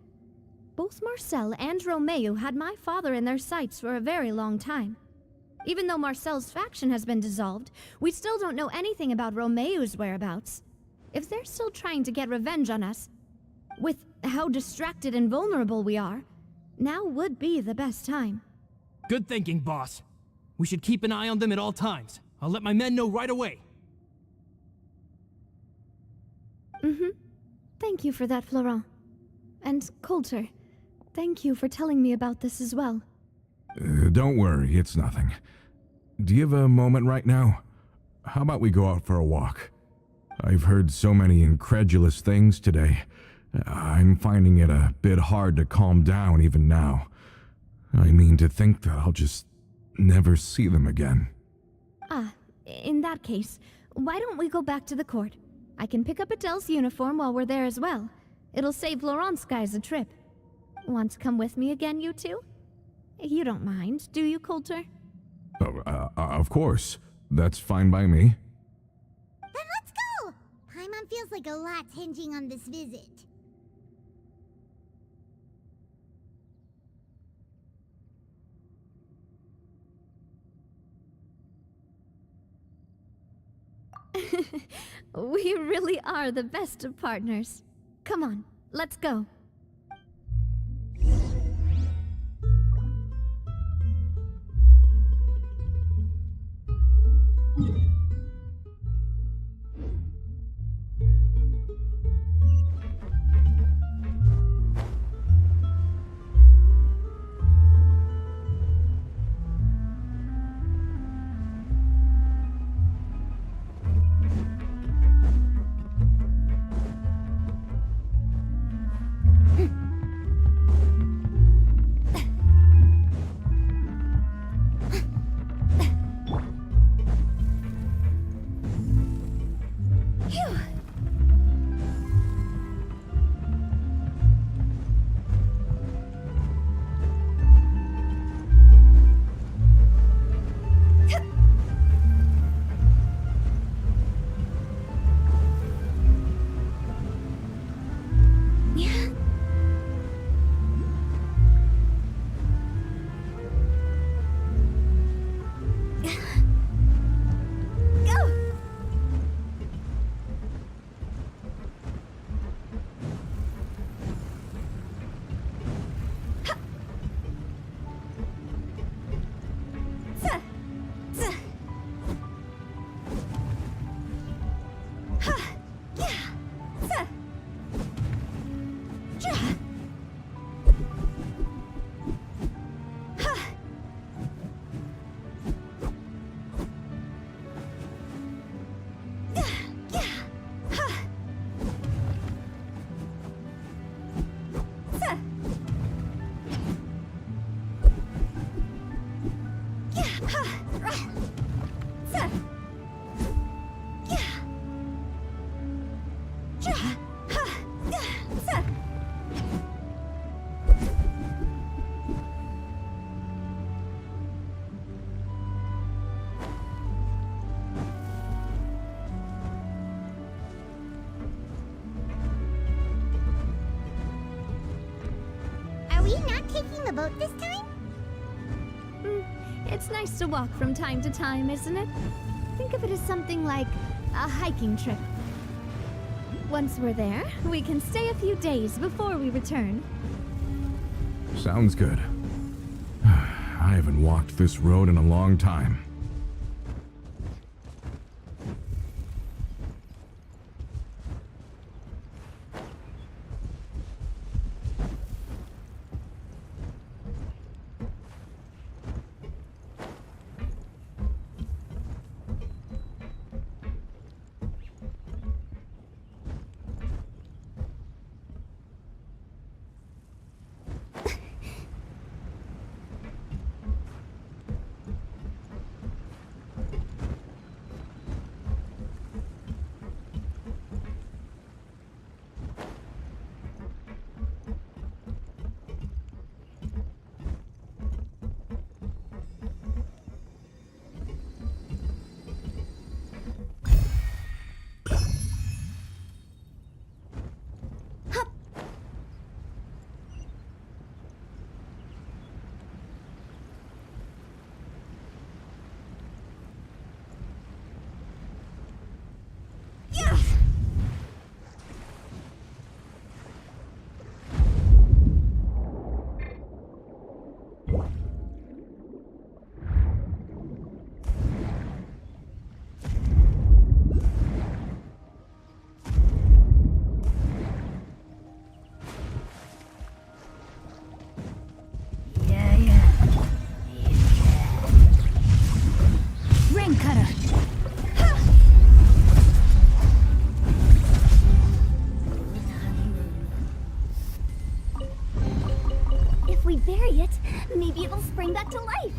Both Marcel and Romeu had my father in their sights for a very long time. Even though Marcel's faction has been dissolved, we still don't know anything about Romeu's whereabouts. If they're still trying to get revenge on us, with how distracted and vulnerable we are, now would be the best time. Good thinking, boss. We should keep an eye on them at all times. I'll let my men know right away. Thank you for that, Florent. And Coulter, thank you for telling me about this as well. Don't worry, it's nothing. Do you have a moment right now? How about we go out for a walk? I've heard so many incredulous things today. I'm finding it a bit hard to calm down even now. I mean, to think that I'll just never see them again. In that case, why don't we go back to the court? I can pick up Adele's uniform while we're there as well. It'll save Laurent's guys a trip. Want to come with me again, you two? You don't mind, do you, Coulter? Of course. That's fine by me. Then let's go! Paimon feels like a lot's hinging on this visit. We really are the best of partners. Come on, let's go. Are we not taking the boat this time? It's nice to walk from time to time, isn't it? Think of it as something like a hiking trip. Once we're there, we can stay a few days before we return. Sounds good. I haven't walked this road in a long time. If we bury it, maybe it'll spring back to life.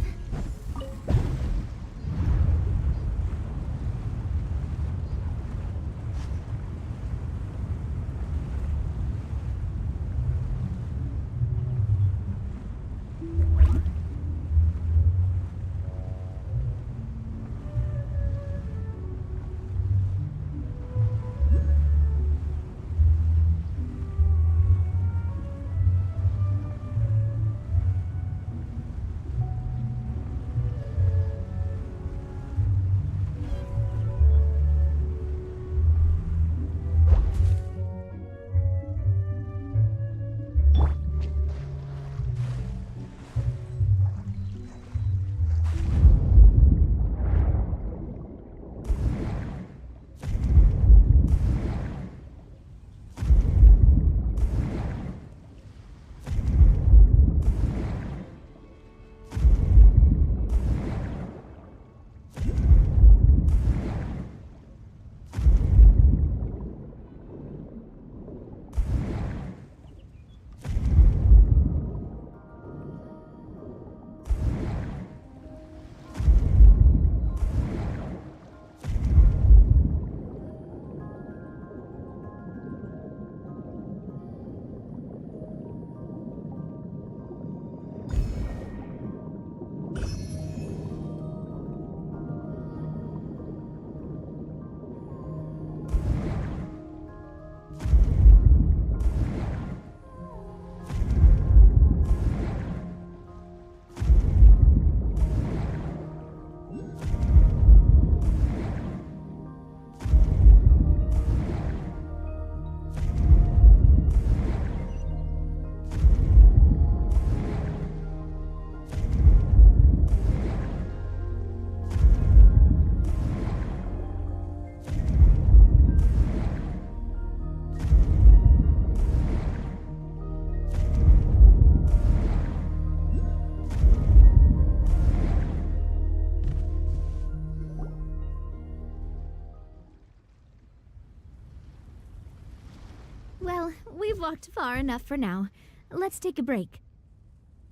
walked far enough for now. Let's take a break.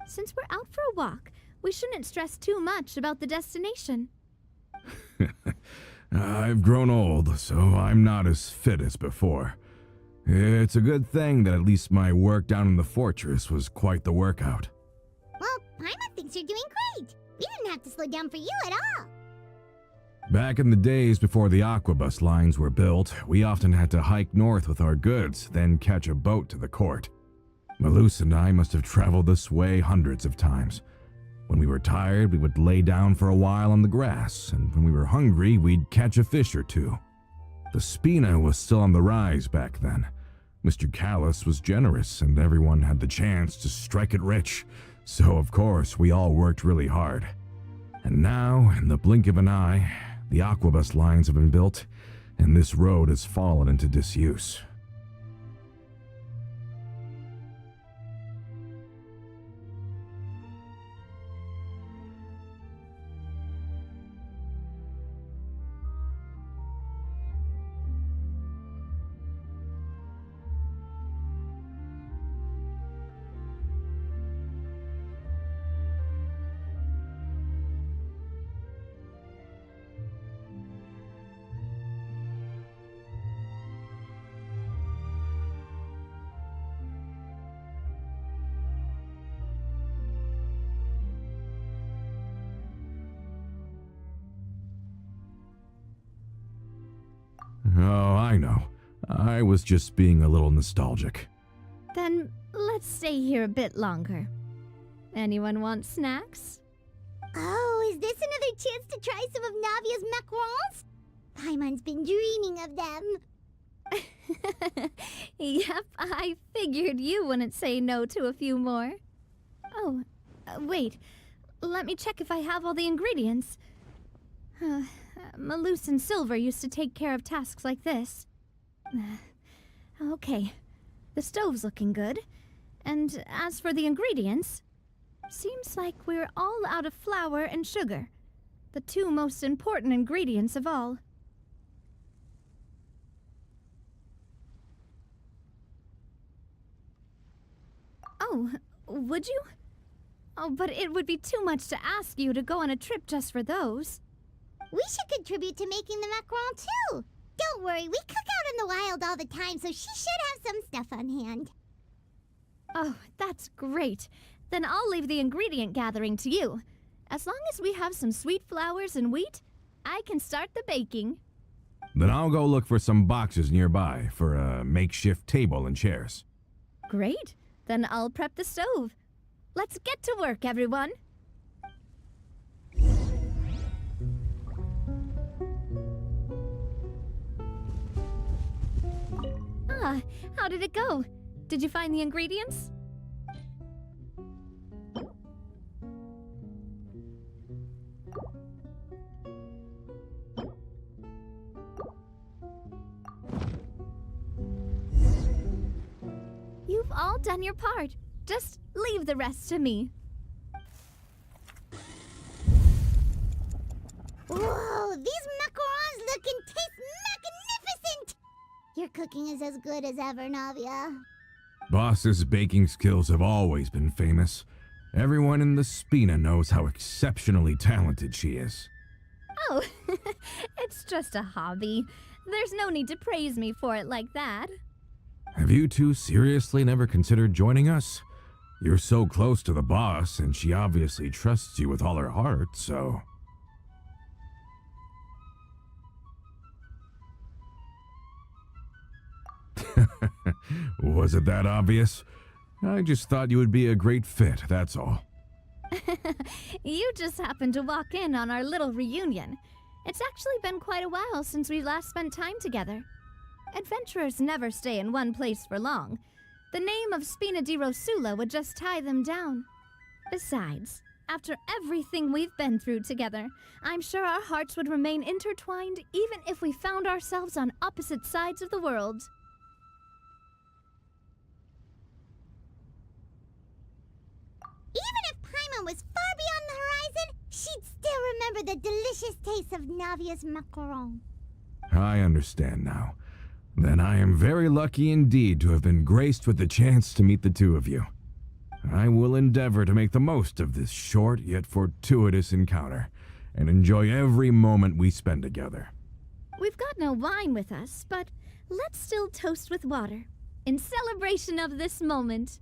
Since we're out for a walk, we shouldn't stress too much about the destination. I've grown old, so I'm not as fit as before. It's a good thing that at least my work down in the fortress was quite the workout. Well, Paimon thinks you're doing great. We didn't have to slow down for you at all. Back in the days before the aquabus lines were built, we often had to hike north with our goods, then catch a boat to the court. Malus and I must have traveled this way hundreds of times. When we were tired, we would lay down for a while on the grass, and when we were hungry, we'd catch a fish or two. The Spina was still on the rise back then. Mr. Callis was generous, and everyone had the chance to strike it rich, so of course we all worked really hard. And now, in the blink of an eye, the aquabus lines have been built, and this road has fallen into disuse. Oh, I know. I was just being a little nostalgic. Then let's stay here a bit longer. Anyone want snacks? Oh, is this another chance to try some of Navia's macarons? Paimon's been dreaming of them. Yep, I figured you wouldn't say no to a few more. Oh, wait. Let me check if I have all the ingredients. Malus and Silver used to take care of tasks like this. Okay, the stove's looking good. And as for the ingredients, seems like we're all out of flour and sugar, the two most important ingredients of all. Oh, would you? Oh, but it would be too much to ask you to go on a trip just for those. We should contribute to making the macaron too. Don't worry, we cook out in the wild all the time, so she should have some stuff on hand. Oh, that's great. Then I'll leave the ingredient gathering to you. As long as we have some sweet flours and wheat, I can start the baking. Then I'll go look for some boxes nearby for a makeshift table and chairs. Great. Then I'll prep the stove. Let's get to work, everyone. Ah, how did it go? Did you find the ingredients? You've all done your part. Just leave the rest to me. Whoa, these macarons look and taste magnificent! Your cooking is as good as ever, Navia. Boss's baking skills have always been famous. Everyone in the Spina knows how exceptionally talented she is. Oh, it's just a hobby. There's no need to praise me for it like that. Have you two seriously never considered joining us? You're so close to the boss, and she obviously trusts you with all her heart, so... Was it that obvious? I just thought you would be a great fit, that's all. You just happened to walk in on our little reunion. It's actually been quite a while since we last spent time together. Adventurers never stay in one place for long. The name of Spina di Rosula would just tie them down. Besides, after everything we've been through together, I'm sure our hearts would remain intertwined even if we found ourselves on opposite sides of the world. Even if Paimon was far beyond the horizon, she'd still remember the delicious taste of Navia's macaron. I understand now. Then I am very lucky indeed to have been graced with the chance to meet the two of you. I will endeavor to make the most of this short yet fortuitous encounter, and enjoy every moment we spend together. We've got no wine with us, but let's still toast with water, in celebration of this moment.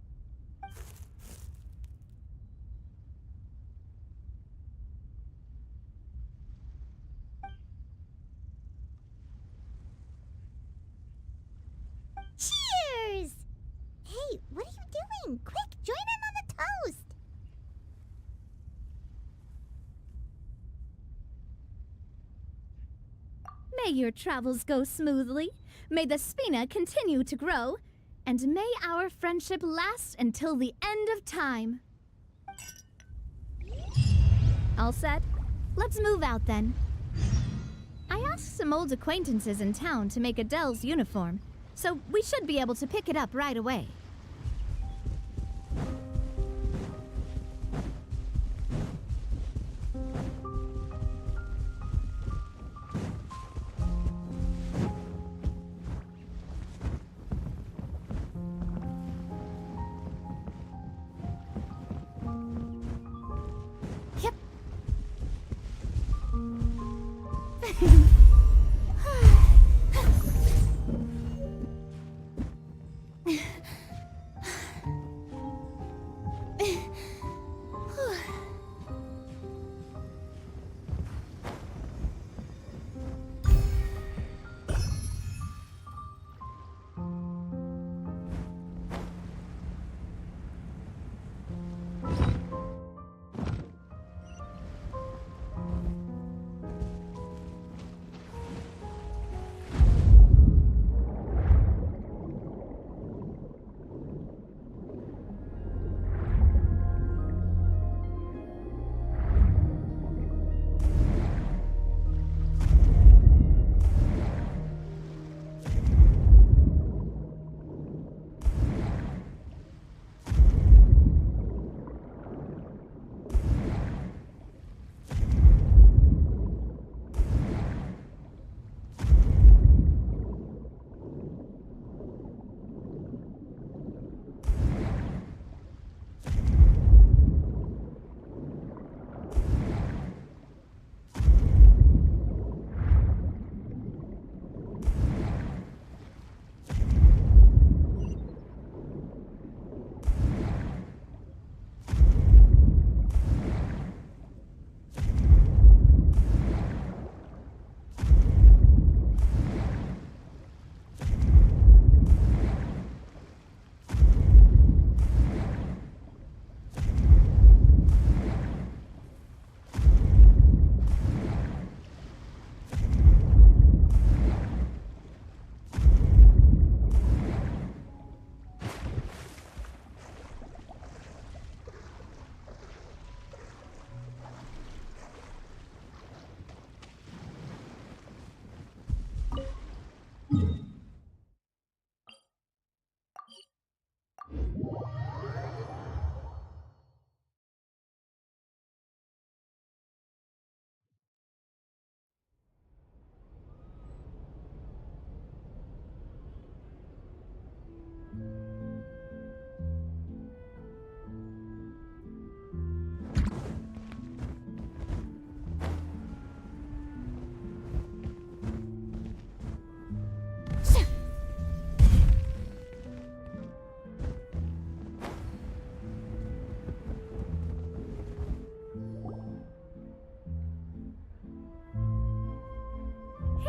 Cheers! Hey, what are you doing? Quick, join in on the toast! May your travels go smoothly, may the spina continue to grow, and may our friendship last until the end of time. All set? Let's move out then. I asked some old acquaintances in town to make Adele's uniform, so we should be able to pick it up right away. Yep.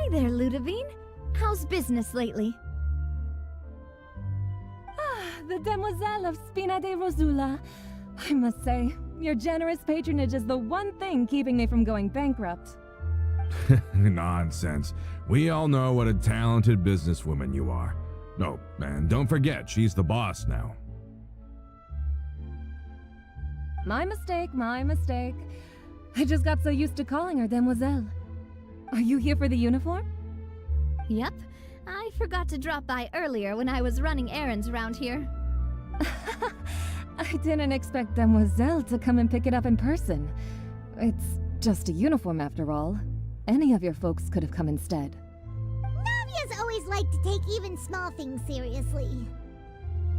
Hey there, Ludovine. How's business lately? The Demoiselle of Spina de Rosula. I must say, your generous patronage is the one thing keeping me from going bankrupt. Nonsense. We all know what a talented businesswoman you are. No, and don't forget, she's the boss now. My mistake, my mistake. I just got so used to calling her Demoiselle. Are you here for the uniform? Yep. I forgot to drop by earlier when I was running errands around here. I didn't expect Demoiselle to come and pick it up in person. It's just a uniform after all. Any of your folks could have come instead. Navia's always always like to take even small things seriously.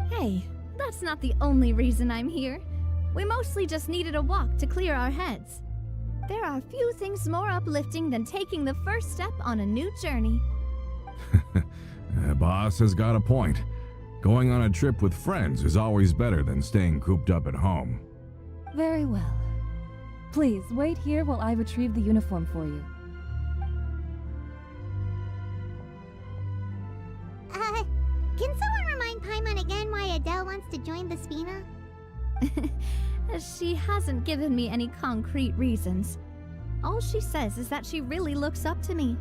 Hey, that's not the only reason I'm here. We mostly just needed a walk to clear our heads. There are few things more uplifting than taking the first step on a new journey. Boss has got a point. Going on a trip with friends is always better than staying cooped up at home. Very well. Please, wait here while I retrieve the uniform for you. Can someone remind Paimon again why Adele wants to join the Spina? She hasn't given me any concrete reasons. All she says is that she really looks up to me.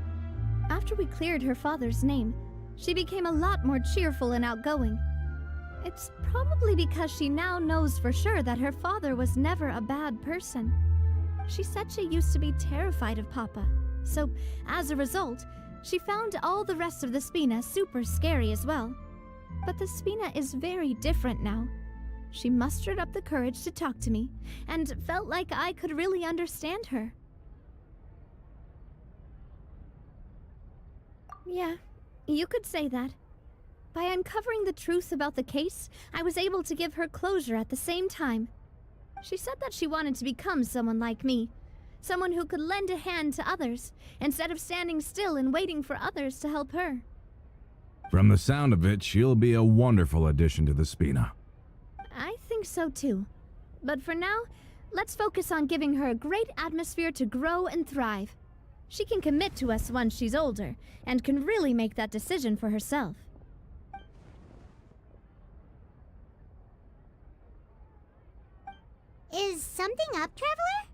After we cleared her father's name, she became a lot more cheerful and outgoing. It's probably because she now knows for sure that her father was never a bad person. She said she used to be terrified of Papa, so as a result, she found all the rest of the Spina super scary as well. But the Spina is very different now. She mustered up the courage to talk to me, and felt like I could really understand her. Yeah, you could say that. By uncovering the truth about the case, I was able to give her closure at the same time. She said that she wanted to become someone like me, someone who could lend a hand to others, instead of standing still and waiting for others to help her. From the sound of it, she'll be a wonderful addition to the Spina. I think so too. But for now, let's focus on giving her a great atmosphere to grow and thrive. She can commit to us once she's older, and can really make that decision for herself. Is something up, Traveler?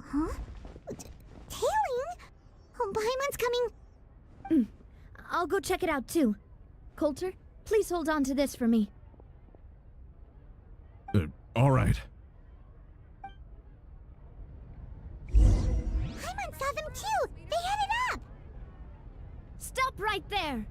Huh? Tailing? Oh, Paimon's coming. I'll go check it out too. Coulter, please hold on to this for me. All right. Paimon saw them too! They headed up! Stop right there!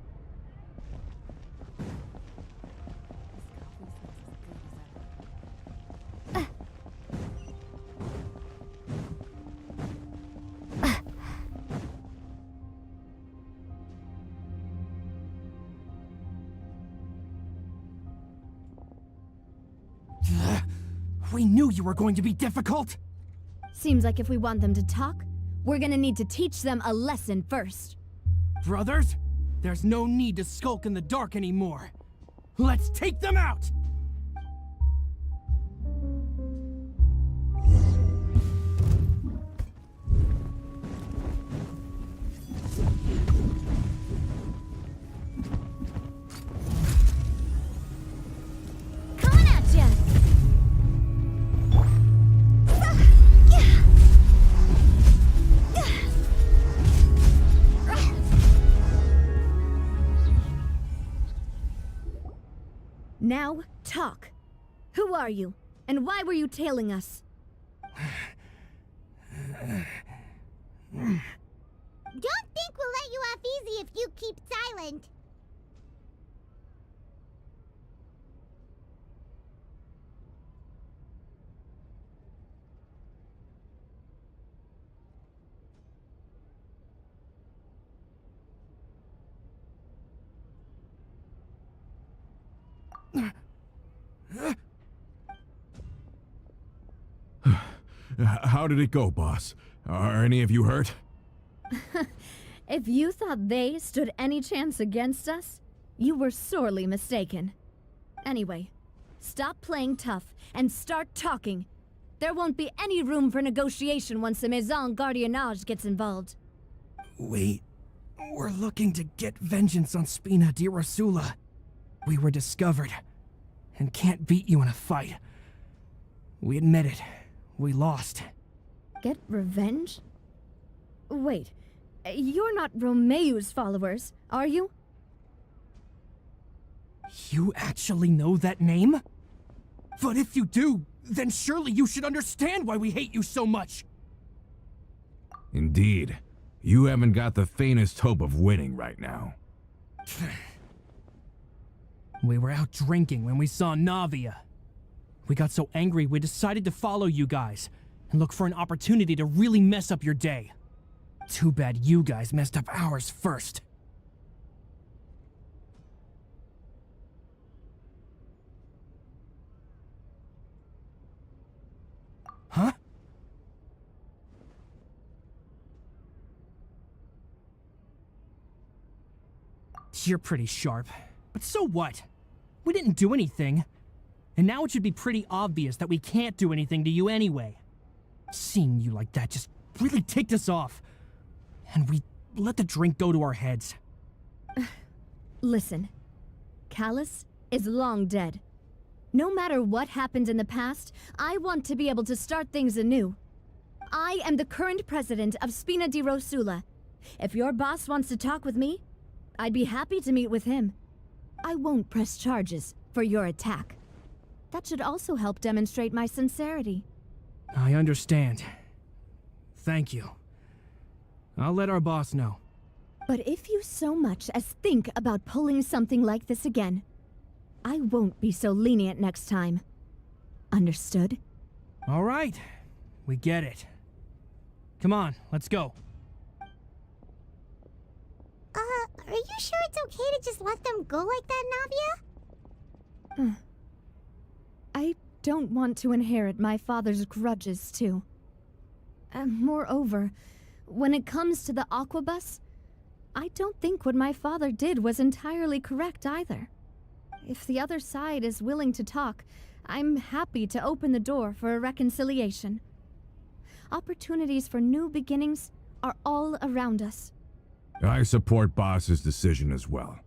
We knew you were going to be difficult! Seems like if we want them to talk, we're gonna need to teach them a lesson first. Brothers, there's no need to skulk in the dark anymore. Let's take them out! Coming at ya! Now, talk. Who are you? And why were you tailing us? Don't think we'll let you off easy if you keep silent. How did it go, boss? Are any of you hurt? If you thought they stood any chance against us, you were sorely mistaken. Anyway, stop playing tough and start talking. There won't be any room for negotiation once the Maison Gardiennage gets involved. We're looking to get vengeance on Spina di Rosula. We were discovered, and can't beat you in a fight. We admit it. We lost. Get revenge? Wait, you're not Romeu's followers, are you? You actually know that name? But if you do, then surely you should understand why we hate you so much! Indeed. You haven't got the faintest hope of winning right now. We were out drinking when we saw Navia. We got so angry we decided to follow you guys and look for an opportunity to really mess up your day. Too bad you guys messed up ours first. Huh? You're pretty sharp, but so what? We didn't do anything. And now it should be pretty obvious that we can't do anything to you anyway. Seeing you like that just really ticked us off. And we let the drink go to our heads. Listen, Callus is long dead. No matter what happened in the past, I want to be able to start things anew. I am the current president of Spina di Rosula. If your boss wants to talk with me, I'd be happy to meet with him. I won't press charges for your attack. That should also help demonstrate my sincerity. I understand. Thank you. I'll let our boss know. But if you so much as think about pulling something like this again, I won't be so lenient next time. Understood? All right. We get it. Come on, let's go. Are you sure it's okay to just let them go like that, Navia? I don't want to inherit my father's grudges, too. Moreover, when it comes to the Aquabus, I don't think what my father did was entirely correct either. If the other side is willing to talk, I'm happy to open the door for a reconciliation. Opportunities for new beginnings are all around us. I support Boss's decision as well.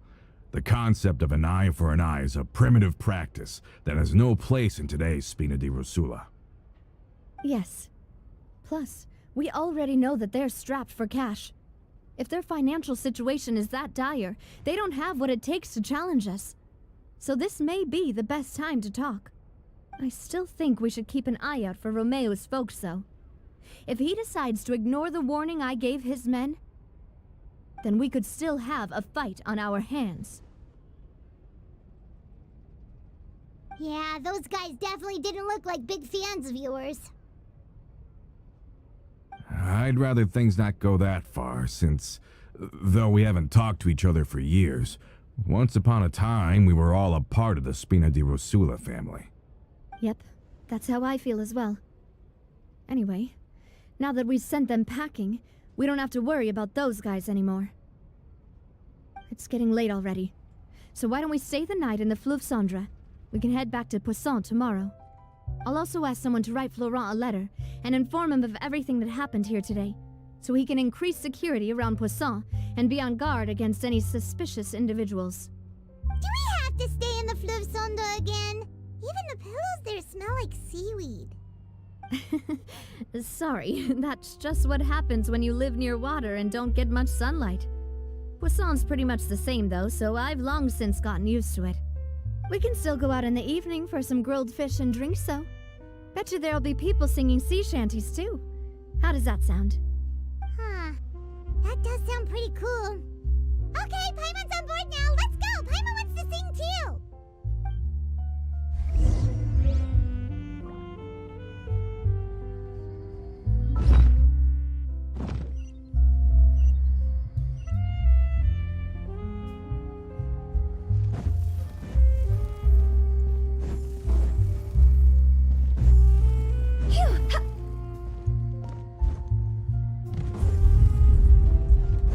The concept of an eye for an eye is a primitive practice that has no place in today's Spina di Rosula. Yes. Plus, we already know that they're strapped for cash. If their financial situation is that dire, they don't have what it takes to challenge us. So this may be the best time to talk. I still think we should keep an eye out for Romeo's folks, though. If he decides to ignore the warning I gave his men, then we could still have a fight on our hands. Yeah, those guys definitely didn't look like big fans of yours. I'd rather things not go that far, since, though we haven't talked to each other for years, once upon a time we were all a part of the Spina di Rosula family. Yep, that's how I feel as well. Anyway, now that we've sent them packing, we don't have to worry about those guys anymore. It's getting late already, so why don't we stay the night in the Fleuve Cendre? We can head back to Poisson tomorrow. I'll also ask someone to write Florent a letter and inform him of everything that happened here today, so he can increase security around Poisson and be on guard against any suspicious individuals. Do we have to stay in the Fleuve Cendre again? Even the pillows there smell like seaweed. Sorry, that's just what happens when you live near water and don't get much sunlight. Poisson's pretty much the same though, so I've long since gotten used to it. We can still go out in the evening for some grilled fish and drinks though. Betcha there'll be people singing sea shanties too. How does that sound? Huh. That does sound pretty cool. Okay, Paimon's on board now. Let's go. Paimon wants to sing too.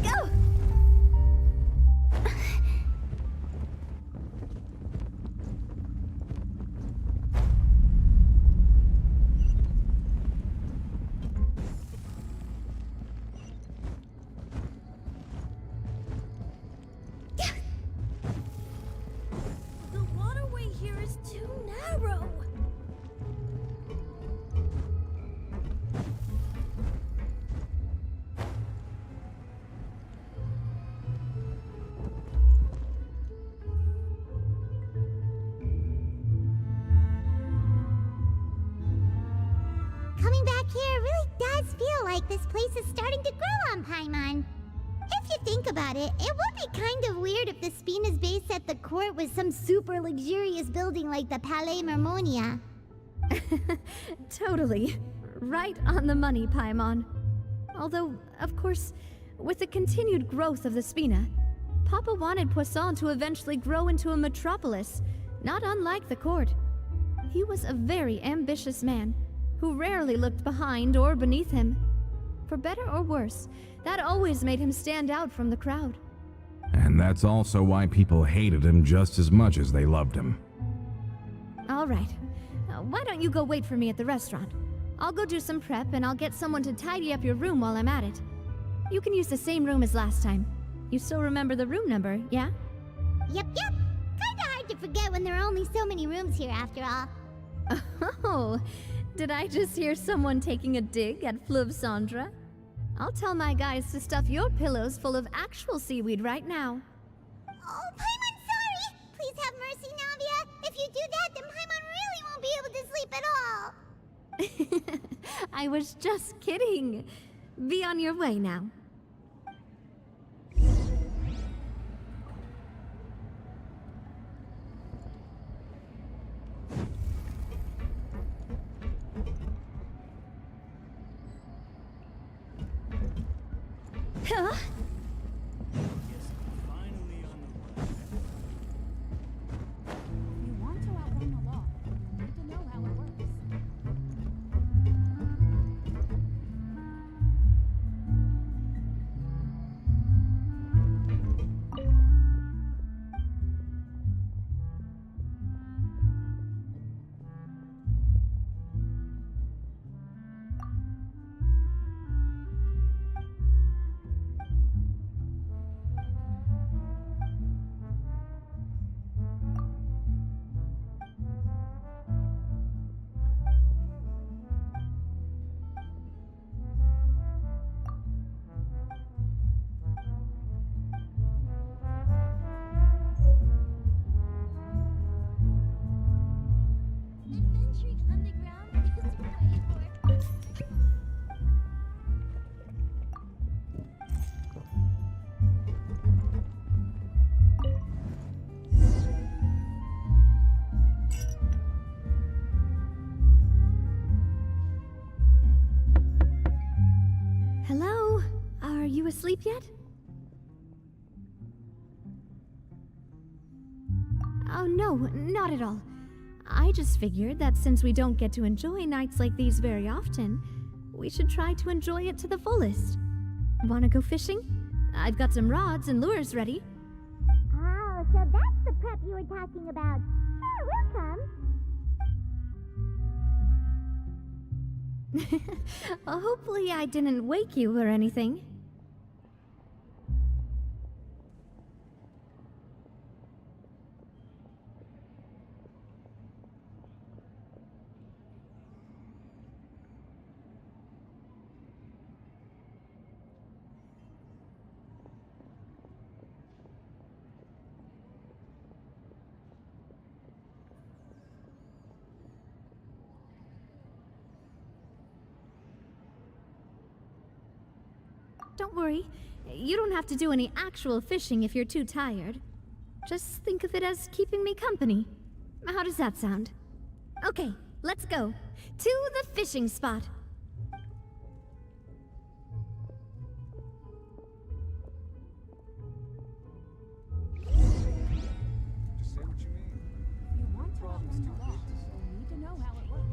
Go! The waterway here is too narrow. Coming back here really does feel like this place is starting to grow on Paimon. If you think about it, it would be kind of weird if the Spina's base at the court was some super luxurious building like the Palais Mermonia. Totally. Right on the money, Paimon. Although, of course, with the continued growth of the Spina, Papa wanted Poisson to eventually grow into a metropolis, not unlike the court. He was a very ambitious man, who rarely looked behind or beneath him. For better or worse, that always made him stand out from the crowd. And that's also why people hated him just as much as they loved him. All right. Why don't you go wait for me at the restaurant? I'll go do some prep and I'll get someone to tidy up your room while I'm at it. You can use the same room as last time. You still remember the room number, yeah? Yep. Kinda hard to forget when there are only so many rooms here after all. Oh, did I just hear someone taking a dig at Fleuve Cendre? I'll tell my guys to stuff your pillows full of actual seaweed right now. Oh, Paimon, sorry! Please have mercy, Navia. If you do that, then Paimon really won't be able to sleep at all. I was just kidding. Be on your way now. Huh? If you want to outrun the law, you need to know how it works. Adventuring underground is way more fun. Hello? Are you asleep yet? Oh no, not at all. I just figured that since we don't get to enjoy nights like these very often, we should try to enjoy it to the fullest. Wanna go fishing? I've got some rods and lures ready. Oh, so that's the prep you were talking about. Sure, we'll come. Hopefully I didn't wake you or anything. Don't worry. You don't have to do any actual fishing if you're too tired. Just think of it as keeping me company. How does that sound? Okay, let's go. To the fishing spot. Just say what you mean. If you want to outrun the law, you need to know how it works.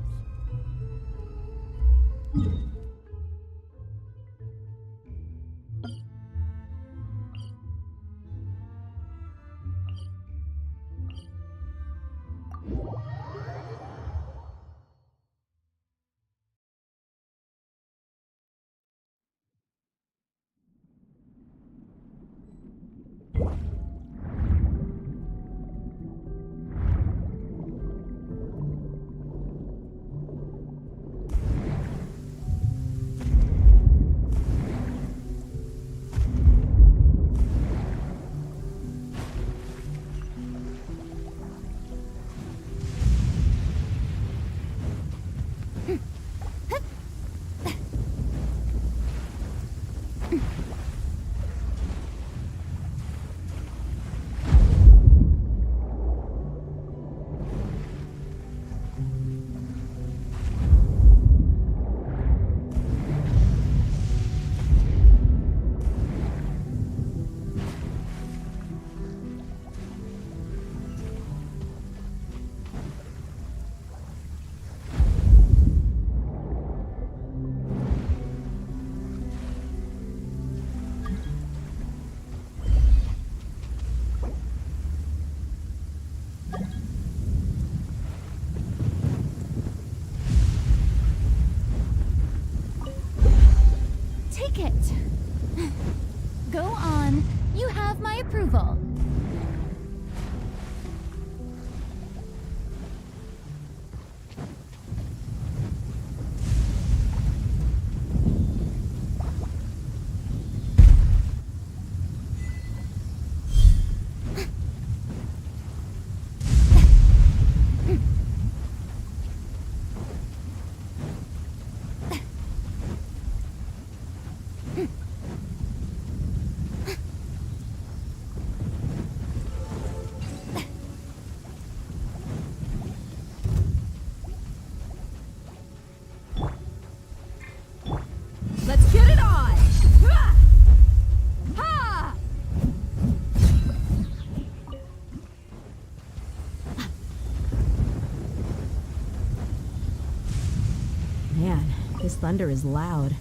This thunder is loud.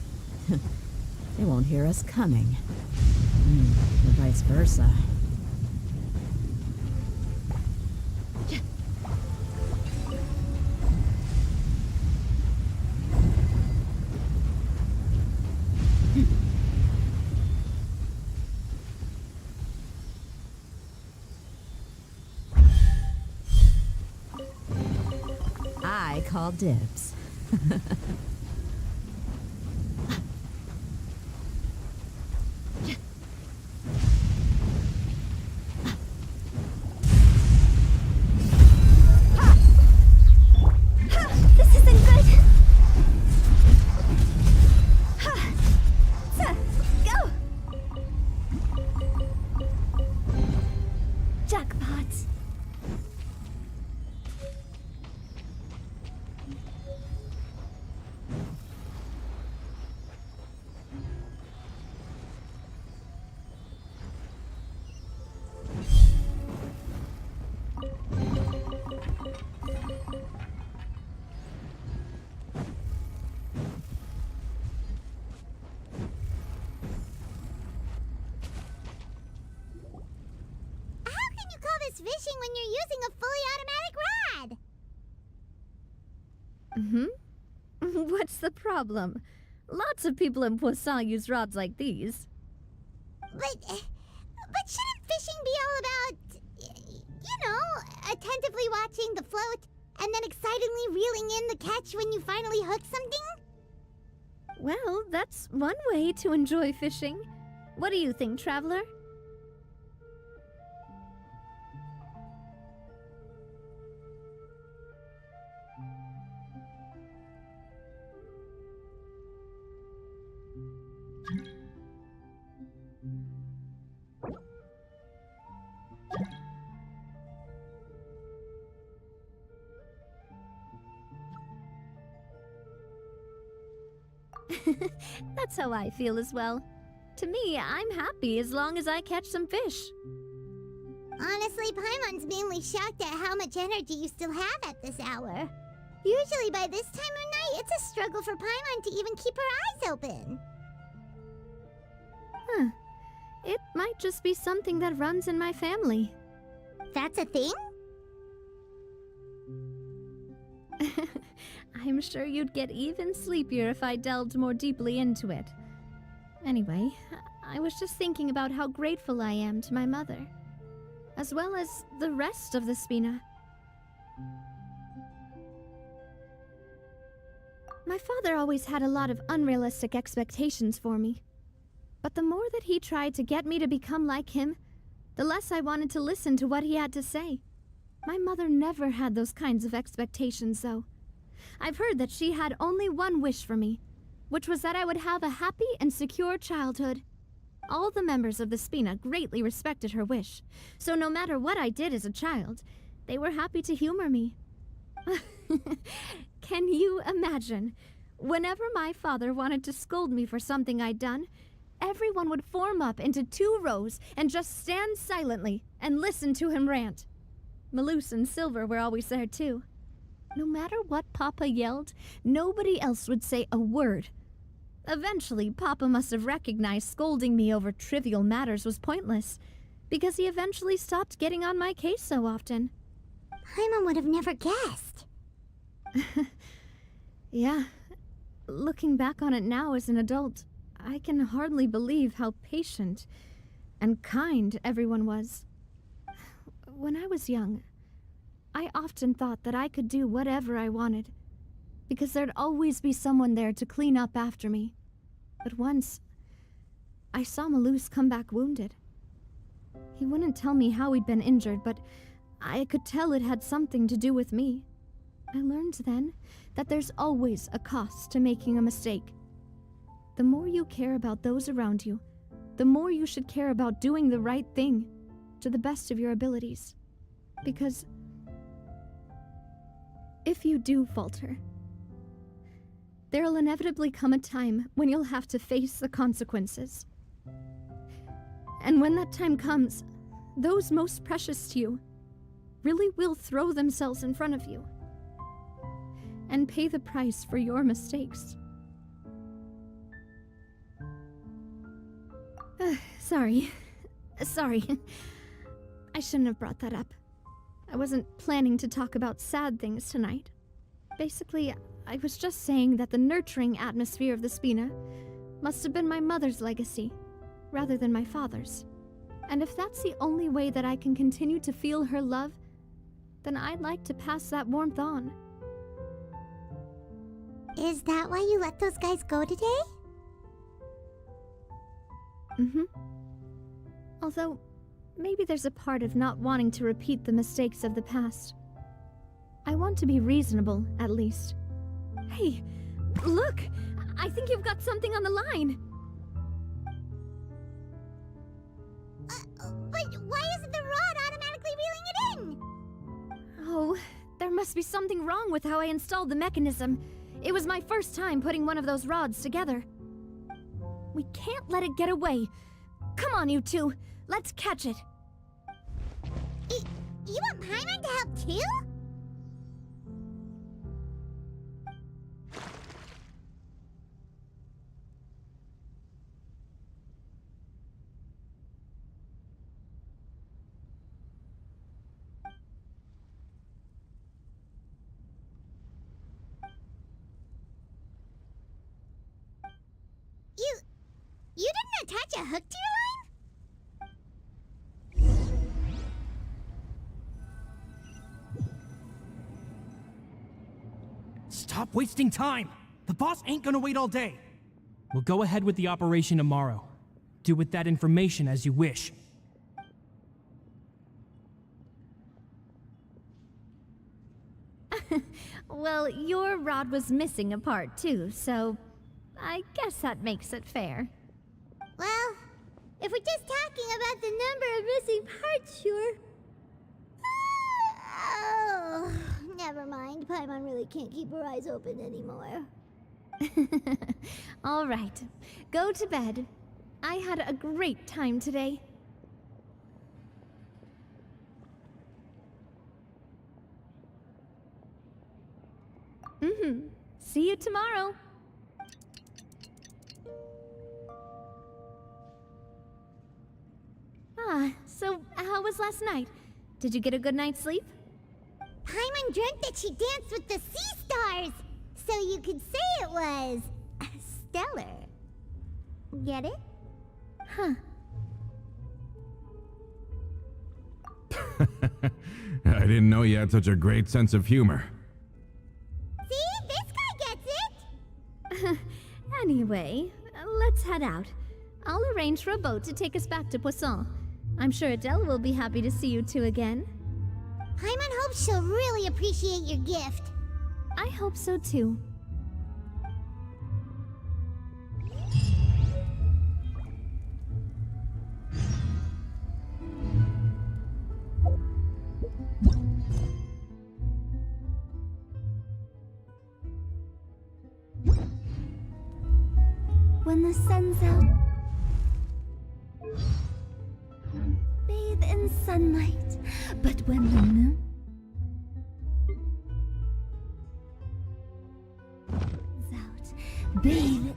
They won't hear us coming. Or vice versa. I call dibs. This isn't good! Go! Jackpot! How can you call this fishing when you're using a fully automatic rod? What's the problem? Lots of people in Poisson use rods like these. But shouldn't fishing be all about, attentively watching the float and then excitedly reeling in the catch when you finally hook something? Well, that's one way to enjoy fishing. What do you think, Traveler? That's how I feel as well. To me, I'm happy as long as I catch some fish. Honestly, Paimon's mainly shocked at how much energy you still have at this hour. Usually by this time of night, it's a struggle for Paimon to even keep her eyes open. Huh. It might just be something that runs in my family. That's a thing? I'm sure you'd get even sleepier if I delved more deeply into it. Anyway, I was just thinking about how grateful I am to my mother, as well as the rest of the Spina. My father always had a lot of unrealistic expectations for me. But the more that he tried to get me to become like him, the less I wanted to listen to what he had to say. My mother never had those kinds of expectations, though. I've heard that she had only one wish for me, which was that I would have a happy and secure childhood. All the members of the Spina greatly respected her wish, so no matter what I did as a child, they were happy to humor me. Can you imagine? Whenever my father wanted to scold me for something I'd done, everyone would form up into 2 rows and just stand silently and listen to him rant. Malouse and Silver were always there too. No matter what Papa yelled, nobody else would say a word. Eventually, Papa must have recognized scolding me over trivial matters was pointless, because he eventually stopped getting on my case so often. Paimon would have never guessed. Yeah. Looking back on it now as an adult, I can hardly believe how patient and kind everyone was. When I was young, I often thought that I could do whatever I wanted, because there'd always be someone there to clean up after me. But once, I saw Malouse come back wounded. He wouldn't tell me how he'd been injured, but I could tell it had something to do with me. I learned then that there's always a cost to making a mistake. The more you care about those around you, the more you should care about doing the right thing to the best of your abilities. Because if you do falter, there'll inevitably come a time when you'll have to face the consequences. And when that time comes, those most precious to you really will throw themselves in front of you and pay the price for your mistakes. Sorry. Sorry. I shouldn't have brought that up. I wasn't planning to talk about sad things tonight. Basically, I was just saying that the nurturing atmosphere of the Spina must have been my mother's legacy, rather than my father's. And if that's the only way that I can continue to feel her love, then I'd like to pass that warmth on. Is that why you let those guys go today? Mm-hmm. Although, maybe there's a part of not wanting to repeat the mistakes of the past. I want to be reasonable, at least. Hey, look! I think you've got something on the line! But why isn't the rod automatically reeling it in? Oh, there must be something wrong with how I installed the mechanism. It was my first time putting one of those rods together. We can't let it get away. Come on, you two. Let's catch it. You want Paimon to help too? You didn't attach a hook to your line? Stop wasting time! The boss ain't gonna wait all day. We'll go ahead with the operation tomorrow. Do with that information as you wish. Well, your rod was missing a part too, so I guess that makes it fair. Well, if we're just talking about the number of missing parts, sure. Oh, never mind. Paimon really can't keep her eyes open anymore. All right, go to bed. I had a great time today. See you tomorrow. So how was last night? Did you get a good night's sleep? Paimon dreamt that she danced with the sea stars, so you could say it was stellar. Get it? Huh. I didn't know you had such a great sense of humor. See? This guy gets it! Anyway, let's head out. I'll arrange for a boat to take us back to Poisson. I'm sure Adele will be happy to see you two again. Paimon hopes she'll really appreciate your gift. I hope so too. When the sun's out, bathe in sunlight. But when the moon is out, bathe